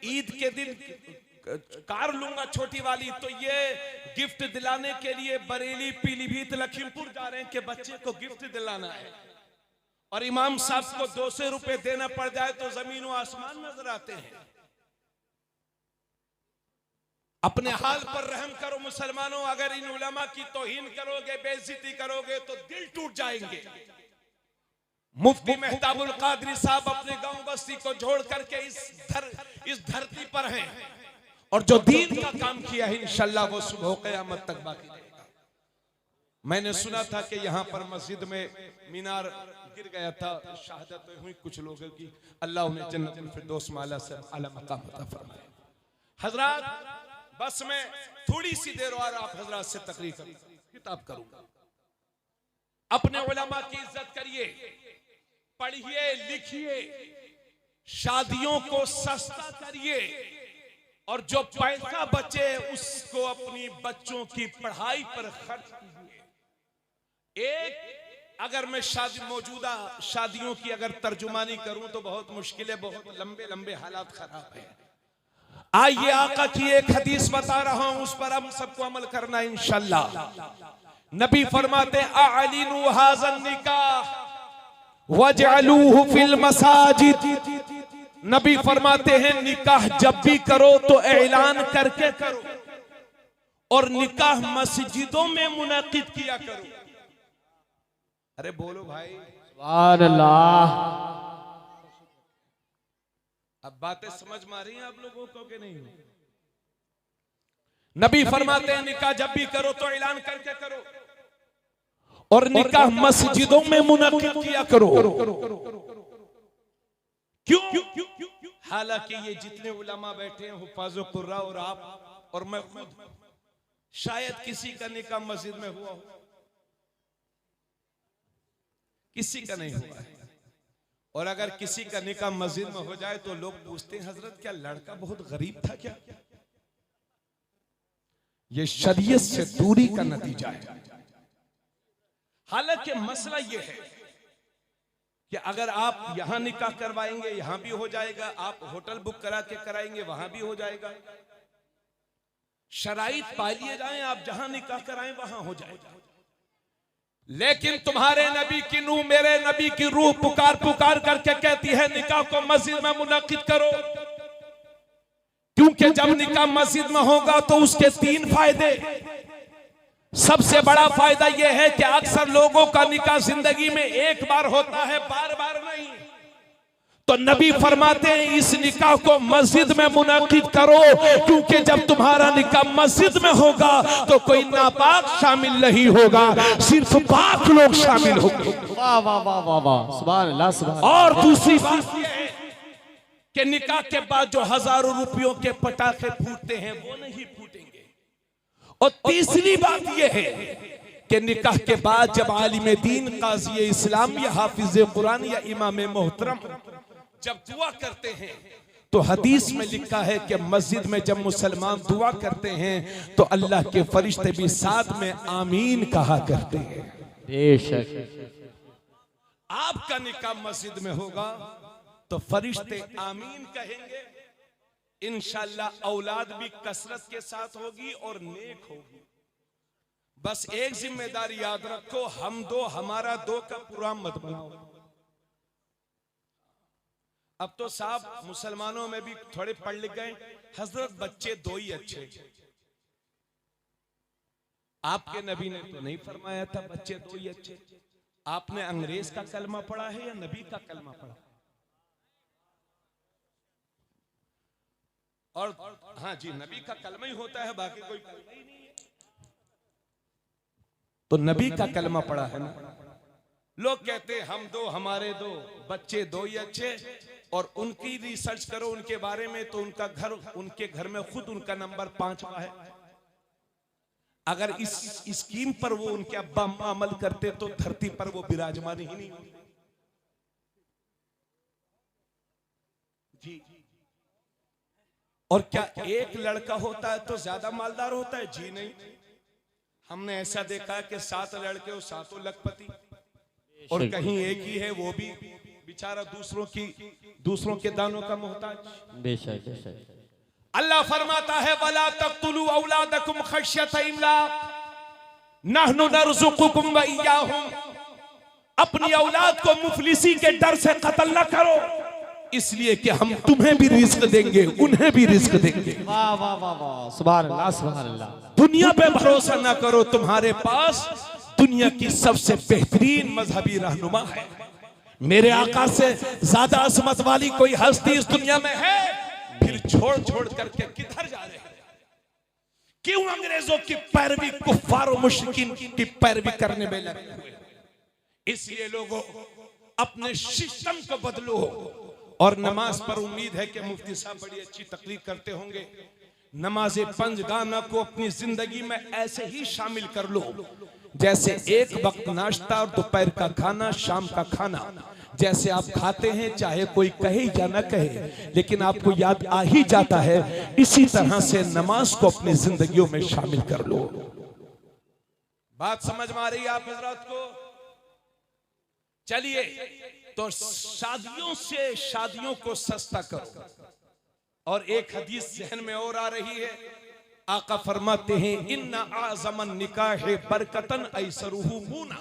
ईद के दिन कार लूंगा छोटी वाली, तो ये गिफ्ट दिलाने के लिए बरेली, पीलीभीत, लखीमपुर जा रहे हैं कि बच्चे को गिफ्ट दिलाना है, और इमाम साहब को 200 रुपए देना पड़ जाए तो जमीन व आसमान नजर आते हैं। अपने हाल पर रहम करो मुसलमानों। अगर इन उलमा की तौहीन करोगे, बेइज्जती करोगे तो दिल टूट जाएंगे। मुफ्ती मेहताबुल कादरी साहब अपने गांव बस्ती को छोड़ करके इस धरती पर हैं, और जो दीन का काम किया है इंशाअल्लाह वो सुबह क़यामत तक बाकी रहेगा। मैंने सुना था कि यहाँ पर मस्जिद में मीनार गिर गया था, शहादत हुई कुछ लोगों की, अल्लाह उन्हें जन्नतुल फिरदौस में आला मकाम अता फरमाए। हजरात बस में थोड़ी सी देर और आप हजरात से तकरीर किताब करूंगा। अपने उलमा की इज्जत करिए, पढ़िए लिखिए, शादियों को सस्ता करिए, और जो पैसा बचे उसको अपनी बच्चों की पढ़ाई पर खर्च कीजिए। अगर मैं मौजूदा शादियों की अगर तर्जुमानी करूं तो बहुत मुश्किल है, बहुत लंबे लंबे हालात खराब है। आइए आका की एक हदीस बता रहा हूं, उस पर हम सबको अमल करना इंशाअल्लाह। नबी फरमाते अअलिनु हाज़न निकाह वजअलूहु फिल मसाजिद। नबी फरमाते हैं निकाह जब भी करो तो ऐलान करके करो, और निकाह मस्जिदों में मुनाकिद किया करो। अरे बोलो भाई सुभान अल्लाह। अब बातें समझ में आ रही हैं आप लोगों को कि नहीं? नबी फरमाते हैं निकाह जब भी करो तो ऐलान करके करो, और निकाह मस्जिदों में मुनाकिद किया करो। क्यों? हालांकि ये जितने उलमा बैठे हैं, हुफ़ाज़ कुर्रा और आप और मैं खुद, शायद किसी का निकाह मस्जिद में हुआ हो, किसी का नहीं हुआ है। और अगर किसी का निकाह मस्जिद में हो जाए तो लोग पूछते हैं हजरत क्या लड़का बहुत गरीब था क्या? ये शरीयत से दूरी का नतीजा है। हालांकि मसला ये है कि अगर आप यहां निकाह करवाएंगे यहां भी हो जाएगा, आप होटल बुक करा के कराएंगे वहां भी हो जाएगा। शराइत पा लिए जाएं, आप जहां निकाह कराएं वहां हो जाएगा। लेकिन तुम्हारे नबी की रूह, मेरे नबी की रूह पुकार पुकार करके कहती है निकाह को मस्जिद में मुनाकिद करो, क्योंकि जब निकाह मस्जिद में होगा तो उसके 3 फायदे। सबसे बड़ा फायदा यह है कि अक्सर लोगों का निकाह जिंदगी में एक बार होता है, बार बार नहीं। तो नबी फरमाते हैं इस निकाह को मस्जिद में मुनाकिद करो, क्योंकि जब तुम्हारा निकाह मस्जिद में होगा तो कोई नापाक शामिल नहीं होगा, सिर्फ पाक लोग शामिल होंगे। वाह वाह वाह वाह वाह, सुभान अल्लाह सुभान। और दूसरी बात यह है कि निकाह के बाद जो हजारों रुपयों के पटाखे फूटते हैं वो नहीं फूटेंगे। और तीसरी बात यह है कि निकाह के बाद जब आलिम दीन, काजी इस्लाम या हाफिज कुरान या इमाम मोहतरम जब दुआ करते हैं तो हदीस में लिखा है कि मस्जिद में जब मुसलमान दुआ करते हैं तो अल्लाह के फरिश्ते भी साथ में आमीन कहा करते हैं। बेशक आपका निकाह मस्जिद में होगा तो फरिश्ते आमीन कहेंगे, इंशाअल्लाह औलाद भी कसरत के साथ होगी और नेक होगी। बस एक जिम्मेदारी याद रखो, हम दो हमारा दो का पूरा मत बनाओ। अब तो साहब मुसलमानों में भी थोड़े पढ़ लिख गए, हजरत बच्चे 2 ही अच्छे। आपके नबी ने तो नहीं फरमाया था बच्चे 2 ही अच्छे। आपने अंग्रेज का कलमा पढ़ा है या नबी का कलमा पढ़ा? और हाँ जी, नबी का कलमा ही होता है, बाकी कोई कलमा ही नहीं है। तो नबी का कलमा पड़ा है ना। लोग कहते हैं हम दो, हमारे दो बच्चे दो ही अच्छे, और उनकी रिसर्च करो उनके बारे में तो उनका घर, उनके घर में खुद उनका नंबर 5वां है। अगर इस स्कीम पर वो उनके अब्बा अम्मा अमल करते तो धरती पर वो विराजमान ही नहीं होते। जी। और क्या एक लड़का होता है तो ज्यादा मालदार होता है? जी नहीं। हमने ऐसा देखा है कि 7 लड़के और 7 लखपति, और कहीं एक ही है, वो भी बेचारा दूसरों के दानों का मोहताज। बेशक बेशक। अल्लाह फरमाता है वला तक़तुलू औलादकुम खश्यत इमलाक नहनु नरज़ुकुकुम व इय्याहुम। अपनी औलाद को मुफलिसी के डर से कत्ल न करो, इसलिए कि हम तुम्हें भी रिस्क देंगे, उन्हें भी रिस्क देंगे। वाह वाह वाह वाह, सुभान अल्लाह सुभान अल्लाह। दुनिया पे भरोसा न करो, तुम्हारे पास दुनिया की सबसे बेहतरीन मजहबी रहनुमा है। मेरे आका से ज्यादा अजमत वाली कोई हस्ती इस दुनिया में है? फिर छोड़ करके किधर जा रहे हैं? क्यों अंग्रेजों की पैरवी, कुफ्फार और मुश्रिकीन की पैरवी करने में लगे हुए? इसलिए लोगों अपने सिस्टम को बदलो। और नमाज पर उम्मीद है कि मुफ्ती साहब बड़ी अच्छी तकरीर करते होंगे। नमाज पंजगाना को अपनी जिंदगी में ऐसे ही शामिल कर लो जैसे एक वक्त नाश्ता और दोपहर का खाना, शाम का खाना जैसे आप खाते हैं, चाहे कोई कहे या न कहे, लेकिन आपको याद आ ही जाता है। इसी तरह से नमाज को अपनी जिंदगियों में शामिल कर लो। बात समझ में आ रही है आप हजरात को? चलिए, तो शादियों को सस्ता करो। और एक हदीस जहन में और आ रही है, आका फरमाते हैं इन्ना आज़मन निकाह बरकतन ऐसरुहु मूना।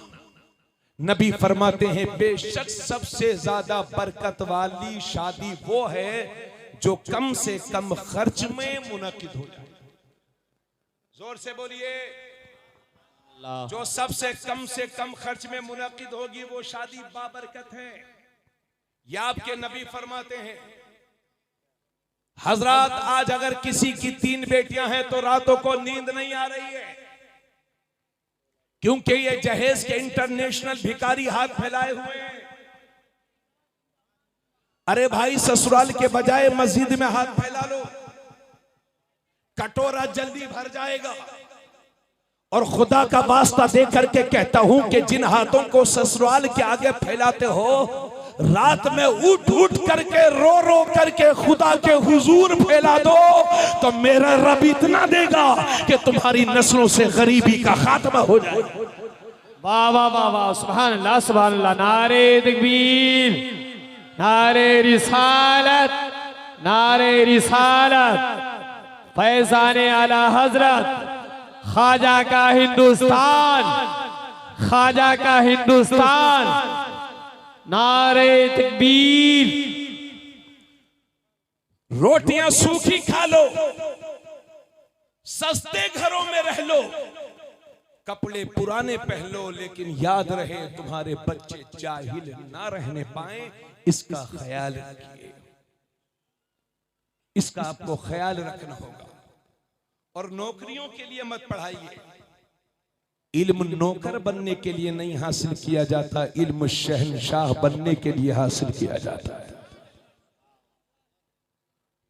नबी फरमाते हैं बेशक सबसे ज्यादा बरकत वाली शादी वो है जो कम से कम खर्च में मुनक़िद हो जाए। जोर से बोलिए। जो सबसे कम खर्च में मुनक़िद होगी वो शादी बाबरकत है। या आपके नबी फरमाते हैं हजरात, आज अगर किसी की 3 बेटियां हैं तो रातों को नींद नहीं आ रही है, क्योंकि ये जहेज के इंटरनेशनल भिखारी हाथ फैलाए हुए हैं। अरे भाई, ससुराल के बजाय मस्जिद में हाथ फैला लो, कटोरा जल्दी भर जाएगा। और खुदा का वास्ता दे करके कहता हूं कि जिन हाथों को ससुराल के आगे फैलाते हो, रात में उठ करके रो करके खुदा के हुजूर फैला दो तो मेरा रब इतना देगा कि तुम्हारी नस्लों से गरीबी का खात्मा हो जाए। वाह वाह वाह वाह, सुभान अल्लाह सुभान अल्लाह। नारे तकबीर, नारे रिसालत, नारे रिसालत। फैज़ाने आला हजरत ख्वाजा का हिंदुस्तान, ख्वाजा का हिंदुस्तान। नारे तकबीर। रोटियां सूखी खा लो, सस्ते घरों में रह लो, कपड़े पुराने पहन लो, लेकिन याद रहे तुम्हारे बच्चे जाहिल ना रहने पाए, इसका ख्याल रखिए। इसका आपको ख्याल रखना होगा। और नौकरियों के लिए मत पढ़ाइए। इल्म नौकर बनने के लिए नहीं हासिल किया जाता, इल्म शहंशाह बनने के लिए हासिल किया जाता है।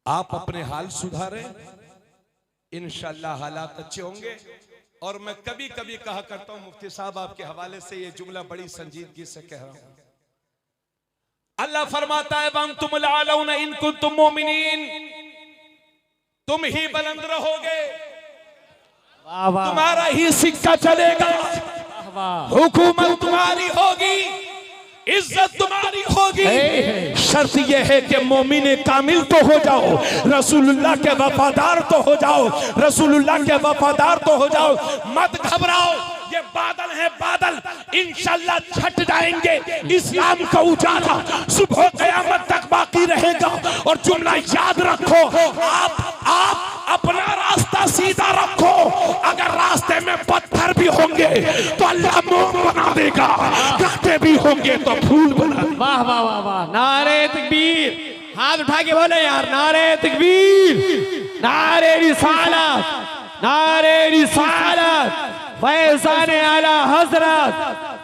आप अपने हाल सुधारें, इंशाअल्लाह हालात अच्छे होंगे। और मैं कभी कभी कहा करता हूं, मुफ्ती साहब आपके हवाले से ये जुमला बड़ी संजीदगी से कह रहा हूं। अल्लाह फरमाता है वअंतुमुल आलौना इन कुंतुम मोमिनीन, तुम ही बुलंद रहोगे, तुम्हारा ही सिक्का चलेगा, हुकूमत तुम्हारी होगी, इज्जत तुम्हारी होगी। शर्त यह है कि मोमिन कामिल तो हो जाओ, रसूलुल्लाह के वफादार तो हो जाओ, रसूलुल्लाह के वफादार तो हो जाओ। मत घबराओ, ये बादल है बादल, इंशाअल्लाह छट जाएंगे। इस्लाम का उजाला सुबह क़यामत तक बाकी रहेगा। और जुमला याद रखो, आप अपना रास्ता सीधा रखो। अगर रास्ते में पत्थर भी होंगे तो अल्लाह मोम बना देगा, कांटे भी होंगे तो फूल बना देगा। वाह वाह वाह वाह, नारे तकबीर, हाथ उठा के बोले यार, नारे तकबीर, नारे रिसालत, नारे रिसालत, फैज़ाने आला हजरत,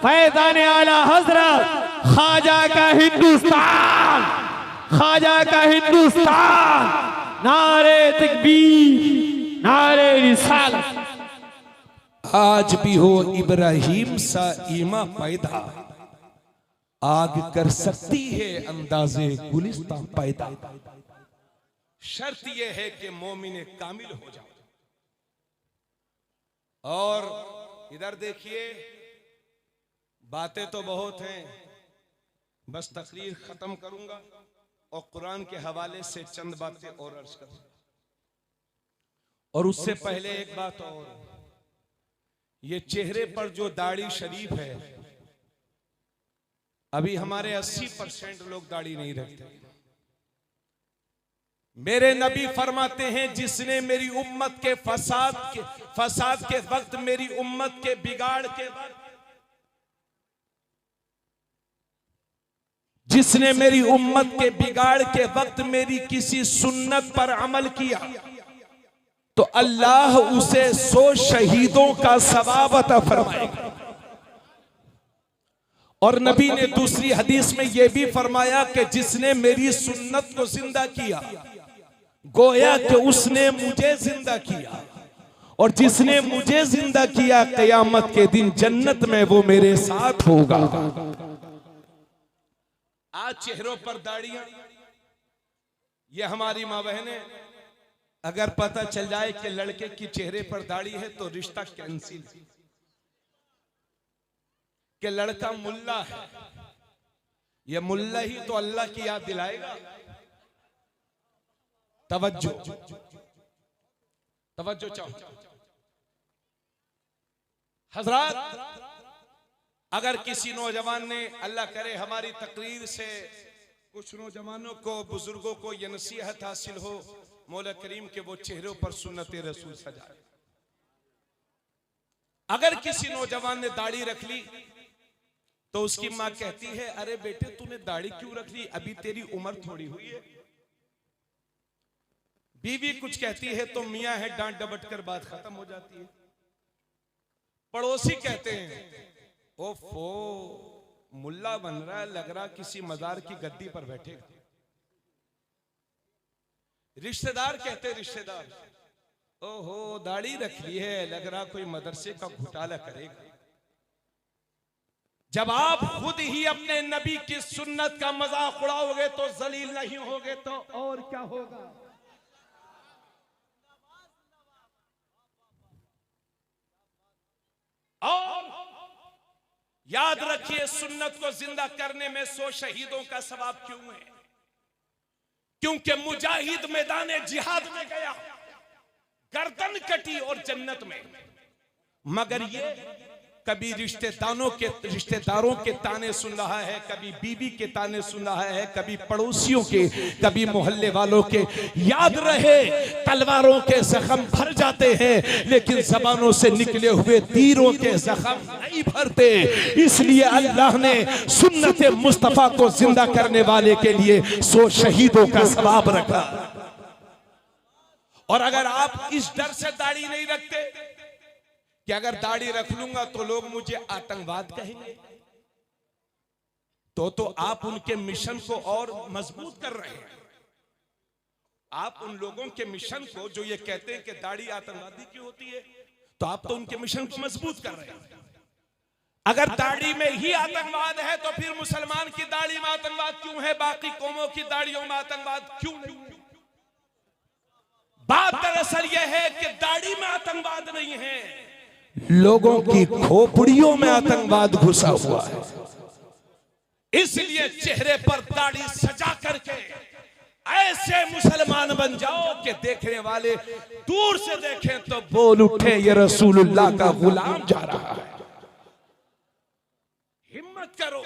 फैज़ाने आला हजरत, ख्वाजा का हिंदुस्तान, ख्वाजा का हिंदुस्तान, नारे तकबीर, नारे रिसालत। आज भी हो इब्राहिम सा ईमा पैदा, आग कर सकती है अंदाजे गुलिस्तां पैदा। शर्त यह है कि मोमिन कामिल हो जाओ। और इधर देखिए, बातें तो बहुत हैं, बस तकरीर खत्म करूंगा और कुरान के हवाले से चंद बातें और अर्ज करूंगा। और उससे पहले एक बात और, ये चेहरे पर जो दाढ़ी शरीफ है, अभी हमारे 80% लोग दाढ़ी नहीं रखते। मेरे नबी फरमाते हैं, जिसने मेरी उम्मत के फसाद के वक्त, मेरी उम्मत के बिगाड़ के वक्त, जिसने मेरी उम्मत के बिगाड़ के वक्त मेरी किसी सुन्नत पर अमल किया, तो अल्लाह उसे 100 शहीदों का सवाब अता फरमाएगा। और नबी ने दूसरी हदीस में यह भी फरमाया कि जिसने मेरी सुन्नत को जिंदा किया, गोया कि उसने मुझे जिंदा किया, और जिसने मुझे जिंदा किया, क़यामत के दिन जन्नत में वो मेरे साथ होगा। आज चेहरों पर दाढ़ियां, ये हमारी माँ बहनें, अगर पता चल जाए कि लड़के की चेहरे पर दाढ़ी है तो रिश्ता कैंसिल, कि लड़का मुल्ला है, ये मुल्ला ही तो अल्लाह की याद दिलाएगा। तवज्जो तवज्जो चाहो हजरात, अगर किसी नौजवान ने, अल्लाह करे हमारी तकरीर से कुछ नौजवानों को, बुजुर्गों को यह नसीहत हासिल हो, मौला करीम के वो चेहरों पर सुन्नत रसूल सजाए। अगर किसी नौजवान ने दाढ़ी रख ली तो उसकी माँ कहती है, अरे बेटे तूने दाढ़ी क्यों रख ली, अभी तेरी उम्र थोड़ी हुई है। बीवी कुछ कहती है तो मियाँ है डांट डबट कर बात खत्म हो जाती है। पड़ोसी कहते हैं, ओफो मुल्ला बन रहा है, लग रहा किसी मजार की गद्दी पर बैठेगा। रिश्तेदार कहते, रिश्तेदार ओहो दाढ़ी रख ली है, लग रहा कोई मदरसे का घोटाला करेगा। जब आप खुद ही अपने नबी की सुन्नत का मजाक उड़ाओगे तो जलील नहीं होगे तो और क्या होगा। और याद रखिए, सुन्नत को जिंदा करने में 100 शहीदों का सवाब क्यों है? क्योंकि मुजाहिद मैदान जिहाद में गया, गर्दन कटी और जन्नत में, मगर ये कभी रिश्तेदारों के ताने सुन रहा है, कभी बीवी के ताने सुन रहा है, कभी पड़ोसियों के, कभी मोहल्ले वालों के। याद रहे, तलवारों के जख्म भर जाते हैं लेकिन जबानों से निकले हुए तीरों के जख्म नहीं भरते। इसलिए अल्लाह ने सुन्नत मुस्तफा को जिंदा करने वाले के लिए 100 शहीदों का सवाब रखा। और अगर आप इस डर से दाढ़ी नहीं रखते कि अगर दाढ़ी रख लूंगा तो लोग मुझे आतंकवाद कहेंगे, तो आप उनके मिशन को और मजबूत कर रहे हैं। आप उन लोगों के मिशन को जो ये कहते हैं कि दाढ़ी आतंकवादी की होती है, तो आप तो उनके मिशन को मजबूत कर रहे हैं। अगर दाढ़ी में ही आतंकवाद है तो फिर मुसलमान की दाढ़ी में आतंकवाद क्यों है, बाकी कौमों की दाढ़ियों में आतंकवाद क्यों नहीं है? बात दरअसल यह है कि दाढ़ी में आतंकवाद नहीं है, लोगों की खोपड़ियों में आतंकवाद घुसा हुआ है। इसलिए चेहरे पर दाढ़ी सजा करके ऐसे मुसलमान बन जाओ कि देखने वाले दूर से देखें तो बोल उठे, ये रसूलुल्लाह का गुलाम जा रहा है। हिम्मत करो,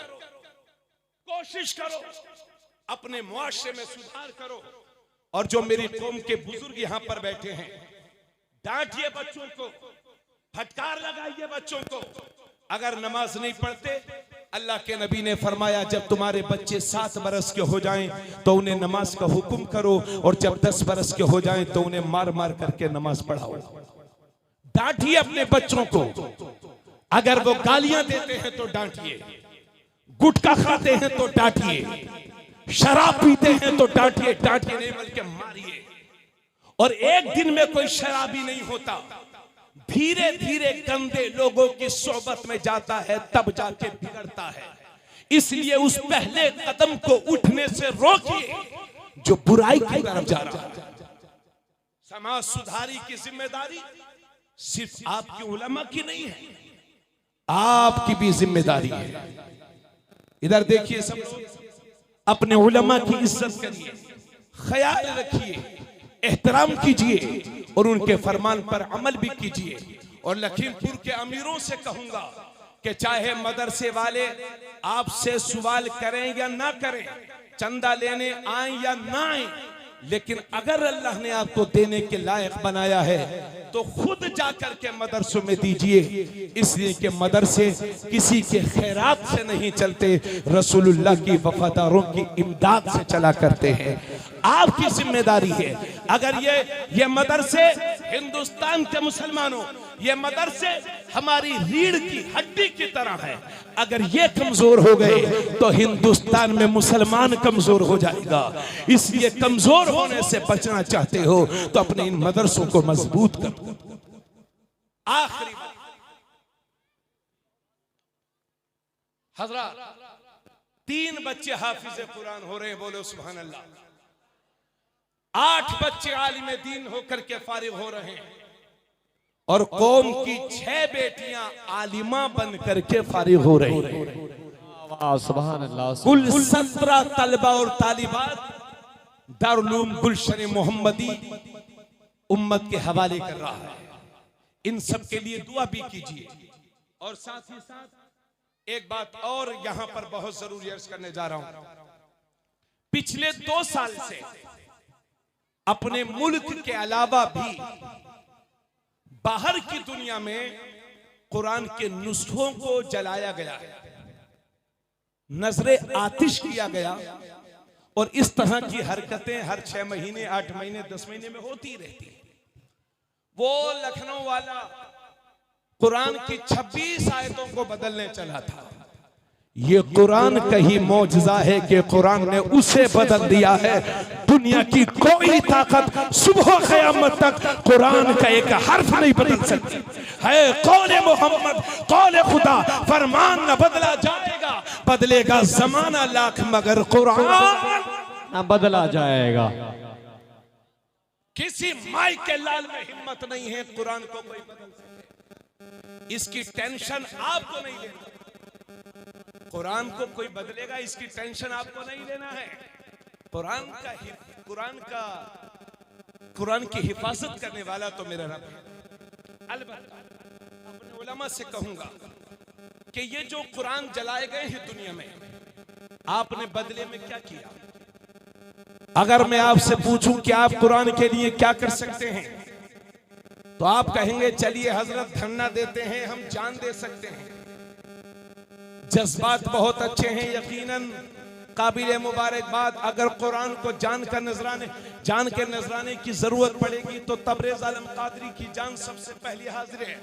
कोशिश करो, अपने मुआशरे में सुधार करो। और जो मेरी कौम के बुजुर्ग यहां पर बैठे हैं, डांटिए बच्चों को, फटकार लगाइए बच्चों को। अगर नमाज नहीं पढ़ते अल्लाह के नबी ने फरमाया जब तुम्हारे बच्चे 7 बरस के हो जाएं तो उन्हें नमाज का हुक्म करो, और जब 10 बरस के हो जाएं तो उन्हें मार मार करके नमाज पढ़ाओ। डांटिए अपने बच्चों को, अगर वो गालियां देते हैं तो डांटिए, गुटखा खाते हैं तो डांटिए, शराब पीते हैं तो डांटिए, डांटिए नहीं बल्कि मारिए। और एक दिन में कोई शराबी नहीं होता, धीरे धीरे गंदे लोगों की सोबत में जाता है तब जाके बिगड़ता है। इसलिए उस पहले कदम को उठने से रोकिए जो बुराई की तरफ जा रहा है। समाज सुधारी की जिम्मेदारी सिर्फ आपकी उलमा की नहीं है, आपकी भी जिम्मेदारी है। इधर देखिए, सब लोग अपने उलमा की इज्जत करिए, ख्याल रखिए, एहतराम कीजिए और उनके फरमान पर अमल भी कीजिए। और लखीमपुर के अमीरों से कहूंगा कि चाहे मदरसे वाले आपसे सवाल करें या ना करें, चंदा लेने आए या ना आए, लेकिन अगर अल्लाह ने आपको देने के लायक बनाया है तो खुद जाकर के मदरसों में दीजिए। इसलिए कि मदरसे किसी के खैरात से नहीं चलते, रसूलुल्लाह की वफादारों की इमदाद से चला करते हैं। आपकी जिम्मेदारी है, अगर ये मदरसे हिंदुस्तान के मुसलमानों, ये मदरसे हमारी रीढ़ की हड्डी की तरह है, अगर ये कमजोर हो गए तो हिंदुस्तान में मुसलमान कमजोर हो जाएगा। इसलिए कमजोर होने से बचना चाहते हो तो अपने इन मदरसों को मजबूत करो। आखिरी हजरत, 3 बच्चे हाफिज कुरान हो रहे हैं, बोलो सुभान अल्लाह। 8 बच्चे आलिम दीन होकर के फारिग हो रहे हैं और कौम की 6 बेटियां आलिमा बन करके फारिग हो रही हैं। सुभान अल्लाह। कुल 17 तलबा और तालिबात दारुल उलूम गुलशन मोहम्मदी उम्मत के हवाले कर रहा है। इन सब के लिए दुआ भी कीजिए। और साथ ही साथ एक बात और यहां पर बहुत जरूरी अर्ज करने जा रहा हूं। पिछले 2 साल से अपने मुल्क के अलावा भी बाहर की दुनिया में कुरान के नुस्खों को जलाया गया, नजरे आतिश किया गया, और इस तरह की हरकतें हर 6 महीने, 8 महीने, 10 महीने में होती रहती है। वो लखनऊ वाला कुरान की 26 आयतों को बदलने चला था। ये कुरान का ही मौजज़ा है कि कुरान ने उसे बदल दिया है। दुनिया की कोई ताकत सुबह क़यामत तक कुरान का एक हर्फ नहीं बदल सकती है। कौले मोहम्मद, कौले खुदा, फरमान न बदला जाएगा, बदलेगा जमाना लाख मगर कुरान न बदला जाएगा। किसी माई के लाल में हिम्मत नहीं है कुरान को कोई बदल सके। इसकी टेंशन आपको नहीं लेना। कुरान को कोई बदलेगा इसकी टेंशन आपको नहीं लेना है। कुरान की हिफाजत करने वाला तो मेरा रब है। अलबत्ता अपने उलमा से कहूंगा कि ये जो कुरान जलाए गए हैं दुनिया में, आपने बदले में क्या किया? अगर मैं आपसे पूछूं कि आप कुरान के लिए क्या कर सकते हैं, तो आप कहेंगे चलिए हजरत धरना देते हैं, हम जान दे सकते हैं। जज्बात बहुत अच्छे हैं, यकीनन काबिल मुबारकबाद। अगर कुरान को जान के नजराने की जरूरत पड़ेगी तो तबरेज आलम कादरी की जान सबसे पहले हाजिर है।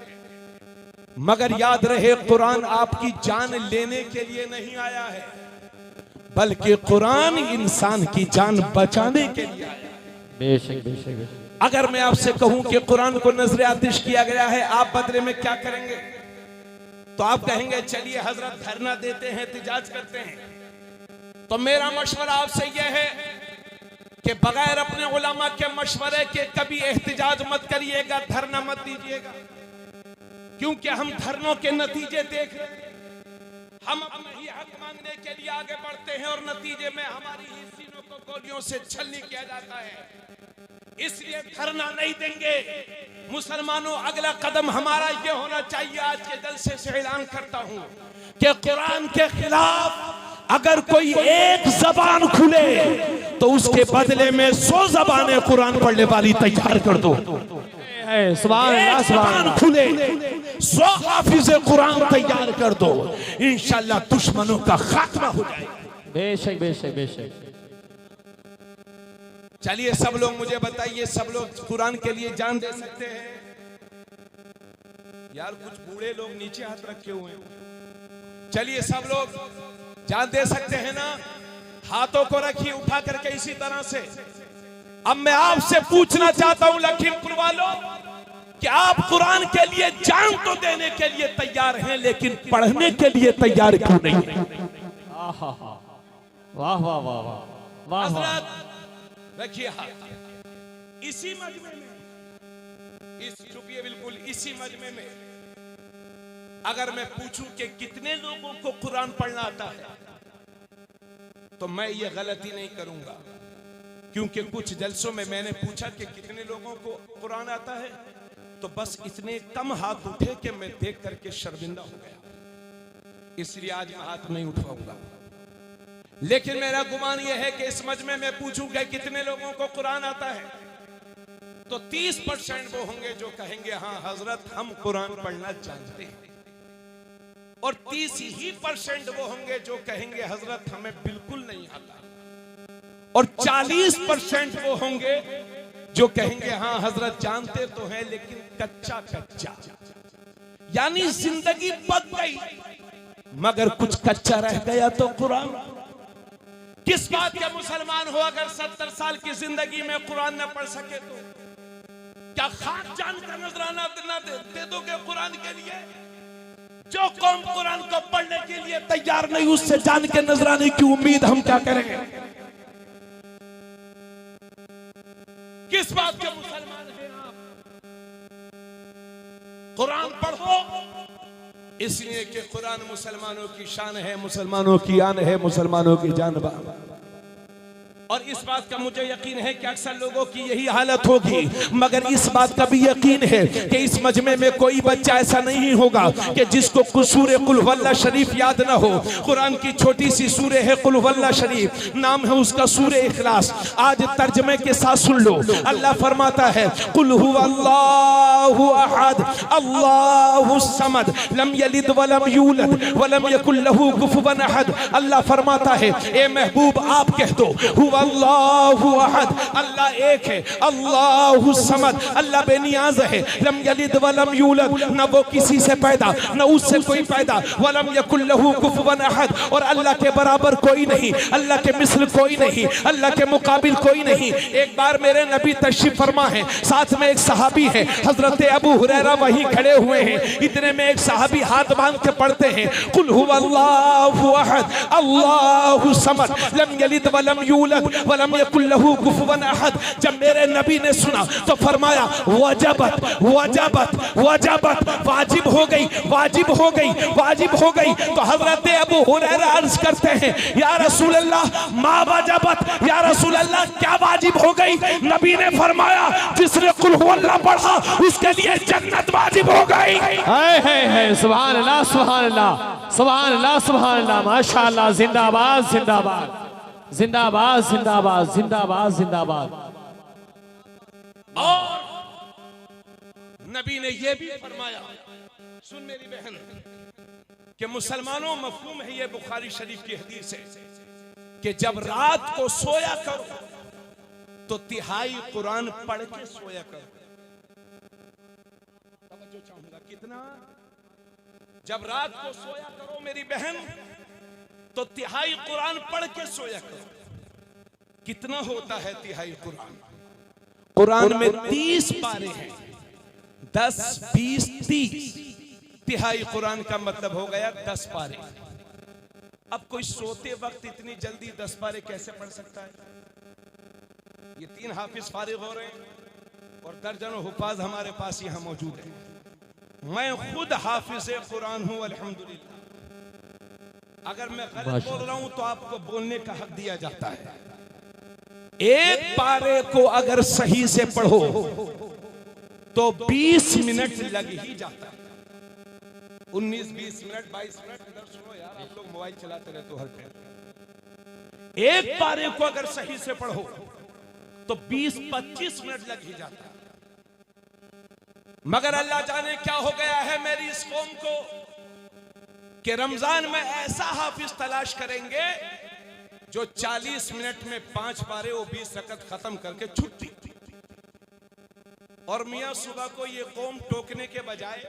मगर याद रहे, कुरान आपकी जान लेने के लिए नहीं आया है, बल्कि कुरान इंसान की जान बचाने के लिए आया है। बेशक बेशक। अगर मैं आपसे कहूं कि कुरान को नजर आतिश किया गया है, आप बदले में क्या करेंगे? तो आप कहेंगे चलिए हजरत धरना देते हैं, एहतिजाज करते हैं। तो मेरा मशवरा आपसे यह है कि बगैर अपने उलमा के मशवरे के कभी एहतिजाज मत करिएगा, धरना मत दीजिएगा, क्योंकि हम धरनों के नतीजे देख रहे हैं। हम अपने ही हक मांगने के लिए आगे बढ़ते हैं और नतीजे में हमारी ही सीनों को गोलियों से छलनी किया जाता है। इसलिए धरना नहीं देंगे। मुसलमानों, अगला कदम हमारा यह होना चाहिए, आज के जलसे से ऐलान करता हूं कि कुरान के खिलाफ अगर कोई एक जबान खुले तो उसके बदले में 100 जबानें कुरान पढ़ने वाली तैयार कर दो। सुभान अल्लाह, सुभान अल्लाह। खुले 100 हाफिज कुरान तैयार कर दो, इंशाल्लाह दुश्मनों का खात्मा हो जाएगा। बेशक बेशक बेशक। चलिए सब लोग मुझे बताइए, सब लोग कुरान के लिए जान दे सकते हैं? यार कुछ बूढ़े लोग नीचे हाथ रखे हुए हैं। चलिए सब लोग जान दे सकते हैं ना? हाथों को रखिए उठा करके इसी तरह से। अब मैं आपसे पूछना चाहता हूं लखीमपुर वालों, कि आप कुरान के लिए जान तो देने के लिए तैयार हैं, लेकिन पढ़ने के लिए तैयार क्यों नहीं है? वाह वाह वाह वाह वाह। हज़रत रखिए हाथ इसी मजमे में, इस चुपिए बिल्कुल इसी मजमे में अगर मैं पूछूं कि कितने लोगों को कुरान पढ़ना आता है, तो मैं ये गलती नहीं करूंगा, क्योंकि कुछ जलसों में मैंने पूछा कि कितने लोगों को कुरान आता है, तो बस इतने कम हाथ उठे कि मैं देख करके शर्मिंदा हो गया, इसलिए आज मैं हाथ नहीं उठाऊंगा। लेकिन मेरा गुमान यह है कि इस मजमे में पूछूं कि कितने लोगों को कुरान आता है, तो 30% वो होंगे जो कहेंगे हाँ हजरत हम कुरान पढ़ना जानते हैं, और 30% वो होंगे जो कहेंगे हजरत हमें बिल्कुल नहीं आता, और 40% वो होंगे जो कहेंगे हाँ हजरत जानते तो हैं लेकिन कच्चा कच्चा, यानी जिंदगी पक गई मगर कुछ कच्चा रह गया। तो कुरान किस बात के मुसलमान हो अगर 70 साल की जिंदगी में कुरान न पढ़ सके? तो क्या खाक जानकर नजराना दे दोगे कुरान के लिए? जो कौम कुरान को पढ़ने के लिए तैयार नहीं, उससे जान के नजराने की उम्मीद हम क्या करेंगे? किस बात के मुसलमान हैं आप? कुरान पढ़ो इसलिए कि कुरान मुसलमानों की शान है, मुसलमानों की आन है, मुसलमानों की जान बा। और इस बात का मुझे यकीन है कि अक्सर लोगों की यही हालत होगी, मगर इस बात का भी यकीन है कि इस मजमे में कोई बच्चा ऐसा नहीं होगा कि जिसको सूरे कुल हुवल्लाह शरीफ याद ना हो। कुरान की छोटी सी सूरे है कुल हुवल्लाह शरीफ, नाम है उसका सूरे इखलास। आज तर्जमे के साथ सुन लो। अल्लाह फरमाता है कुल हुवल्लाहु अहद अल्लाहुस समद लम यलिद वलम यूलद वलम यकुल लहू कुफुवन अहद। अल्लाह फरमाता है ए महबूब आप कह दो अल्लाहु अहद, अल्लाह एक है, अल्लाहु समद, अल्लाह बेनियाज है, लम यलिद वलम यूलद, न वो किसी से पैदा न उससे कोई पैदा, वलम यकुल लहू कुफुवन अहद, और अल्लाह के बराबर कोई नहीं, अल्लाह के मिसल कोई नहीं, अल्लाह के मुकाबिल कोई नहीं। एक बार मेरे नबी तशरीफ फरमा है, साथ में एक सहाबी है हजरत अबू हुरैरा वहीं खड़े हुए हैं। इतने में एक सहाबी हाथ बांध के पढ़ते हैं कुल हुवल्लाहु अहद अल्लाहु समद लम यलिद वलम यूलद वलम यकुल लहू कुफुवन अहद। जब मेरे नबी ने सुना तो फरमाया वजबत वजबत वजबत, वाजिब हो गई वाजिब हो गई वाजिब हो गई। तो हजरत अबू हुरैरा अर्ज करते हैं या रसूल अल्लाह मा वजबत, या रसूल अल्लाह क्या वाजिब हो गई? नबी ने फरमाया जिसने कुल हुवल्लाह पढ़ा उसके लिए जन्नत वाजिब हो गई। है सुभान अल्लाह सुभान अल्लाह सुभान अल्लाह सुभान अल्लाह, माशाअल्लाह, जिंदाबाद जिंदाबाद जिंदाबाद जिंदाबाद जिंदाबाद जिंदाबाद। और नबी ने यह भी फरमाया, सुन मेरी बहन, कि मुसलमानों मफहूम है ये बुखारी शरीफ की हदीस है कि जब रात को सोया करो तो तिहाई कुरान पढ़ के सोया करो। तवज्जो चाहूंगा कितना? जब रात को सोया करो मेरी बहन तो तिहाई कुरान पढ़ के सोया करो। कितना होता है तिहाई कुरान? कुरान में 30 पारे हैं, 10 20 30। तिहाई कुरान का मतलब हो गया 10 पारे। अब कोई सोते वक्त इतनी जल्दी 10 पारे कैसे पढ़ सकता है? ये 3 हाफिज फारिग हो रहे हैं और दर्जनों हुफाज हमारे पास यहाँ मौजूद हैं। मैं खुद हाफिज कुरान हूँ अल्हम्दुलिल्लाह। अगर मैं गलत बोल रहा हूं तो आपको बोलने का हक दिया जाता है। एक पारे को अगर सही से पढ़ो तो 20 मिनट लग ही जाता है। 19 20 मिनट 22 मिनट। इधर सुनो यार, आप लोग मोबाइल चलाते रहते हो हर टाइम। एक पारे को अगर सही से पढ़ो तो 20 25 मिनट लग ही जाता है। मगर अल्लाह जाने क्या हो गया है मेरी इस कौम को कि रमजान में ऐसा हाफिज तलाश करेंगे जो 40 मिनट में 5 पारे वो 20 रकत खत्म करके छुट्टी। और मियां सुबह को ये कौम टोकने के बजाय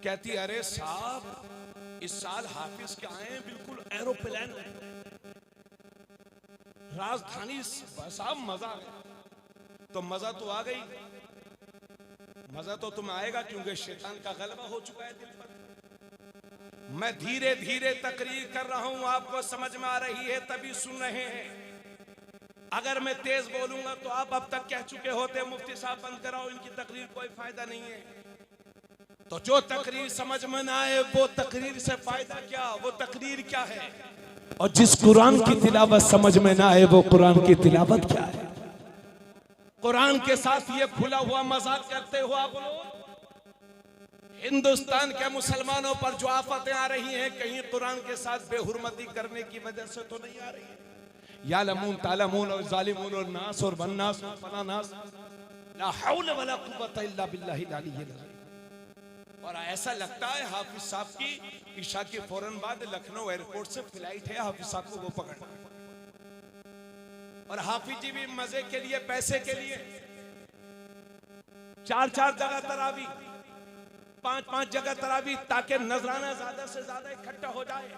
कहती अरे साहब इस साल हाफिज के आए बिल्कुल एरोप्लेन राजधानी साहब मजा आ गया। तो मजा तो आ गई, मजा तो तुम्हें आएगा क्योंकि शैतान का गलबा हो चुका है दिल पर। मैं धीरे धीरे तकरीर कर रहा हूं, आपको समझ में आ रही है तभी सुन रहे हैं। अगर मैं तेज बोलूंगा तो आप अब तक कह चुके होते मुफ्ती साहब बंद कराओ, इनकी तकरीर कोई फायदा नहीं है। तो जो तकरीर समझ में ना आए वो तकरीर से फायदा क्या, वो तकरीर क्या है। और जिस कुरान की तिलावत समझ में ना आए वो कुरान की तिलावत क्या है। कुरान के साथ ये खुला हुआ मजाक करते हो आप लोग। हिंदुस्तान के मुसलमानों पर जो आफतें आ रही हैं कहीं कुरान के साथ बेहुरमती करने की वजह से तो नहीं आ रही है। यालमून तालमून और जालिमून और नास और वन्नास फलानास ला हौल वला कुव्वत इल्ला बिल्लाहिल अलिय्यिल अज़ीम। और ऐसा लगता है हाफिज साहब की ईशा के फौरन बाद लखनऊ एयरपोर्ट से फ्लाइट है, हाफिज साहब को वो पकड़ना। और हाफिज जी भी मजे के लिए पैसे के लिए 4-4 जगह तरावी, 5-5 जगह तरावी ताकि नजराना ज्यादा से ज्यादा इकट्ठा हो जाए।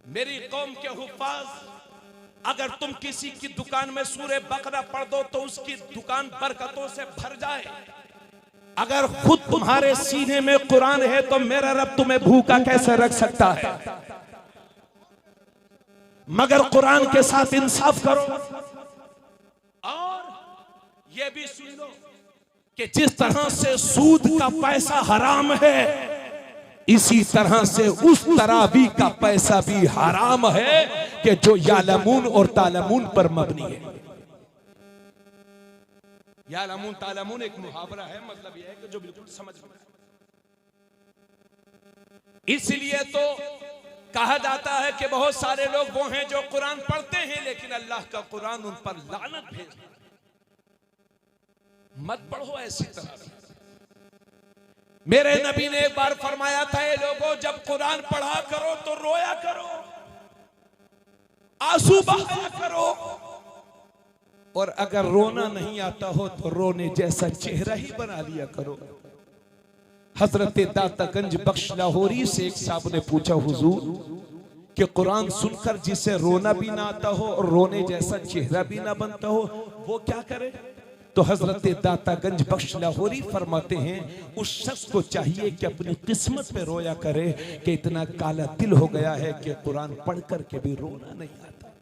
मेरी कौम के हुफ्फाज, अगर तुम किसी की दुकान में सूरे बकरा पढ़ दो तो उसकी दुकान बरकतों से भर जाए। अगर खुद तुम्हारे सीने में कुरान है तो मेरा रब तुम्हें भूखा कैसे रख सकता है। मगर कुरान के साथ इंसाफ करो। और यह भी सुन लो कि जिस तरह से सूद का पैसा हराम है इसी तरह से उस तरावी का पैसा भी हराम है कि जो यालमून और तालमून पर मबनी है। यालमून तालमून एक मुहावरा है, मतलब यह है कि जो बिल्कुल समझ में। इसलिए तो कहा जाता है कि बहुत सारे लोग वो हैं जो कुरान पढ़ते हैं लेकिन अल्लाह का कुरान उन पर लानत भेज। मत पढ़ो ऐसी तरह। मेरे नबी ने एक बार फरमाया था, ये लोगों जब कुरान पढ़ा करो तो रोया करो, आंसू बहाया करो, और अगर रोना नहीं आता हो तो रोने जैसा चेहरा ही बना लिया करो। हजरत दातागंज बख्श लाहौरी से एक साहब ने पूछा, हुजूर कि कुरान सुनकर जिसे रोना भी ना आता हो और रोने जैसा चेहरा भी ना बनता हो वो क्या करे। तो हजरत दातागंज बख्श लाहौरी फरमाते हैं, उस शख्स को चाहिए कि अपनी किस्मत पे रोया करे कि इतना काला दिल हो गया है कि कुरान पढ़ कर के भी रोना नहीं आता।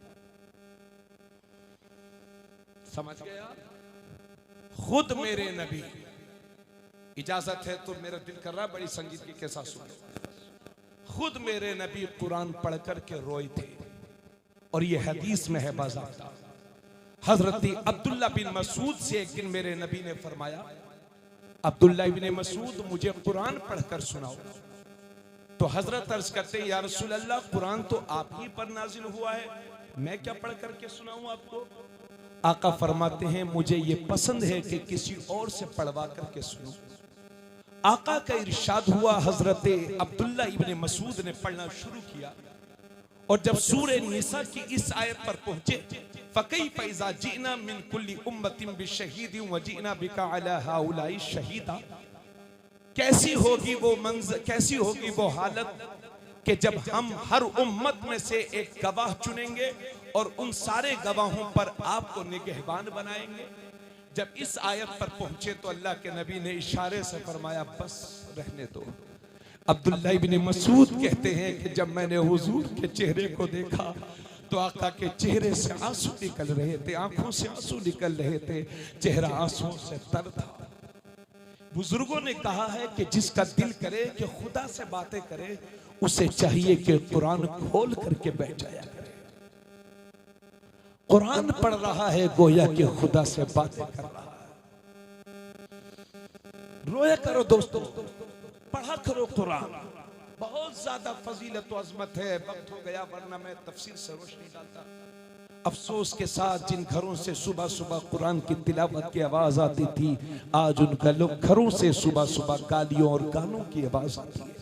समझ गया। खुद मेरे नबी, इजाजत है तो मेरा दिल कर रहा बड़ी संजीदगी के साथ सुनो। खुद मेरे नबी कुरान पढ़ कर के रोए थे और ये हदीस में है बाज़ाब्ता। हजरत अब्दुल्ला बिन मसूद से एक दिन मेरे नबी ने फरमाया, अब्दुल्ला बिन मसूद मुझे कुरान पढ़कर सुनाओ। तो हजरत अर्ज करते हैं, या रसूल अल्लाह कुरान तो आप ही पर नाजिल हुआ है, मैं क्या पढ़ करके सुनाऊं आपको। आका फरमाते हैं, मुझे ये पसंद है कि किसी और से पढ़वा करके सुनो। आका का इरशाद हुआ, हजरत अब्दुल्ला इब्ने मसूद ने पढ़ना शुरू किया और जब सूरे निसा की इस आयत पर पहुंचे, फकैफ़ इज़ा जीना मिन कुल्ली उम्मतिन बिशहीदिन व जीना बिका अला हाउलाई शहीदा, कैसी होगी वो मंजर, कैसी होगी वो हालत कि जब हम हर उम्मत में से एक गवाह चुनेंगे और उन सारे गवाहों पर आपको निगहबान बनाएंगे। जब इस आयत पर पहुंचे तो अल्लाह के नबी ने इशारे से फरमाया, बस रहने दो। अब्दुल्ला इब्ने मसूद कहते हैं कि जब मैंने हुजूर के चेहरे को देखा तो आका के चेहरे से आंसू निकल रहे थे, आंखों से आंसू निकल रहे थे, चेहरा आंसुओं से तर था। बुजुर्गों ने कहा है कि जिसका दिल करे कि खुदा से बातें करे उसे चाहिए कि कुरान खोल करके बैठ जाया करे। कुरान पढ़ रहा है गोया कि खुदा से बातें कर रहा है। रोया करो दोस्तों, पढ़ा करो कुरान, बहुत ज्यादा फजीलत और अजमत है। वक्त हो गया वरना मैं तफसील से रोशनी डालता। अफसोस के साथ जिन घरों से सुबह सुबह कुरान की तिलावत की आवाज आती थी, आज उन घरों से सुबह सुबह गालियों और गानों की आवाज आती है।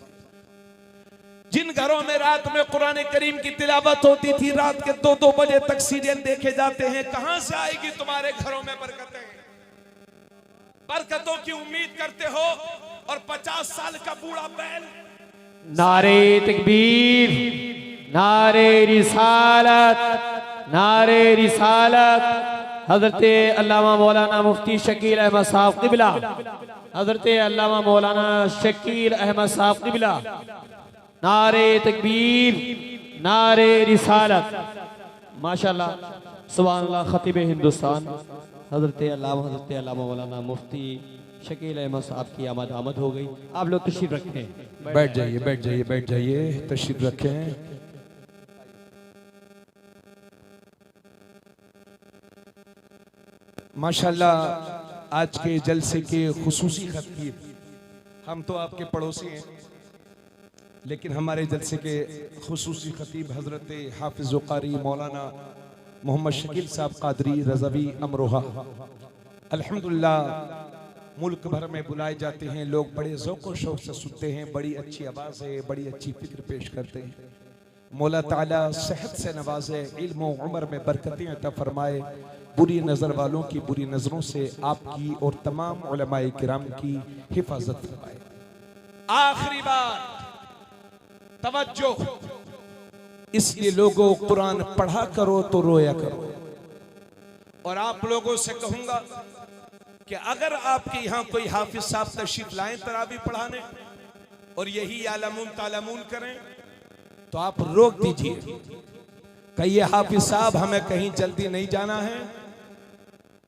जिन घरों में रात में कुरान करीम की तिलावत होती थी, रात के 2-2 बजे तक सीरियल देखे जाते हैं। कहां से आएगी तुम्हारे घरों में बरकतें? बरकतों की उम्मीद करते हो और 50 साल का बूढ़ा बैल। नारे तकबीर, नारे रिसालत, नारे रिसालत। हजरत अल्लामा मौलाना मुफ्ती शकील अहमद साहब क़िबला, हजरत अल्लामा मौलाना शकील अहमद साहब क़िबला, नारे तकबीर, नारे रिसालत। माशाल्लाह, सुभान अल्लाह। खतीब हिंदुस्तान हजरत अल्लामा मौलाना मुफ्ती शकील अहमद साहब की आमद हो गई। आप लोग तशरीफ रखें, बैठ जाइए, बैठ जाइए, बैठ जाइए, तशरीफ रखें। माशाल्लाह, आज के जलसे के खुसूसी खतीब, हम तो आपके पड़ोसी हैं, लेकिन हमारे जलसे के खुसूसी खतीब हजरत हाफिज़ कारी मौलाना मोहम्मद शकील साहब कादरी रज़वी अमरोहा, अल्हम्दुलिल्लाह मुल्क भर में बुलाए जाते हैं। लोग बड़े ज़ौक़ और शौक़ से सुनते हैं। बड़ी अच्छी आवाज़ है, बड़ी अच्छी फिक्र पेश करते हैं। मौला ताला सेहत से नवाजे, इल्म और उम्र में बरकतें अता फरमाए, बुरी नज़र वालों की बुरी नज़रों से आपकी और तमाम उलमाए किराम की हिफाजत फरमाए। आखिरी बात, तवज्जो। इसलिए लोगों, कुरान पढ़ा करो तो रोया करो। और आप लोगों से कहूंगा कि अगर आपके यहाँ कोई हाफिज साहब तशरीफ लाएं तरावी पढ़ाने और यही यालमून तालमून करें, तो आप रोक दीजिए। कहिए हाफिज साहब हमें कहीं जल्दी नहीं जाना है,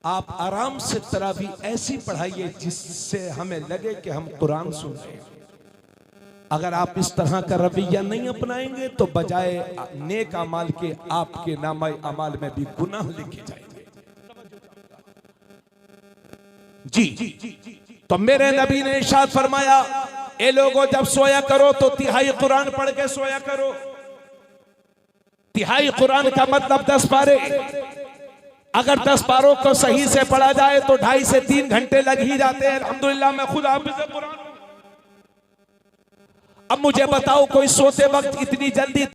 आप आराम से तरावी ऐसी पढ़ाइए जिससे हमें लगे कि हम कुरान सुन रहे हैं। अगर आप इस तरह का रवैया नहीं अपनाएंगे तो बजाय नेक अमाल के आपके नामा अमाल में भी गुनाह लिखे जाएंगे। जी, तो मेरे नबी ने इरशाद फरमाया, ए लोगों, जब सोया करो तो तिहाई कुरान पढ़ के सोया करो। तिहाई कुरान का मतलब 10 पारे। अगर 10 पारों को सही से पढ़ा जाए तो 2.5 से 3 घंटे लग ही जाते हैं। अल्हम्दुलिल्लाह, मैं खुद हाफिज़ कुरान हूं। अब मुझे बताओ, कोई सोते वक्त इतनी जल्दी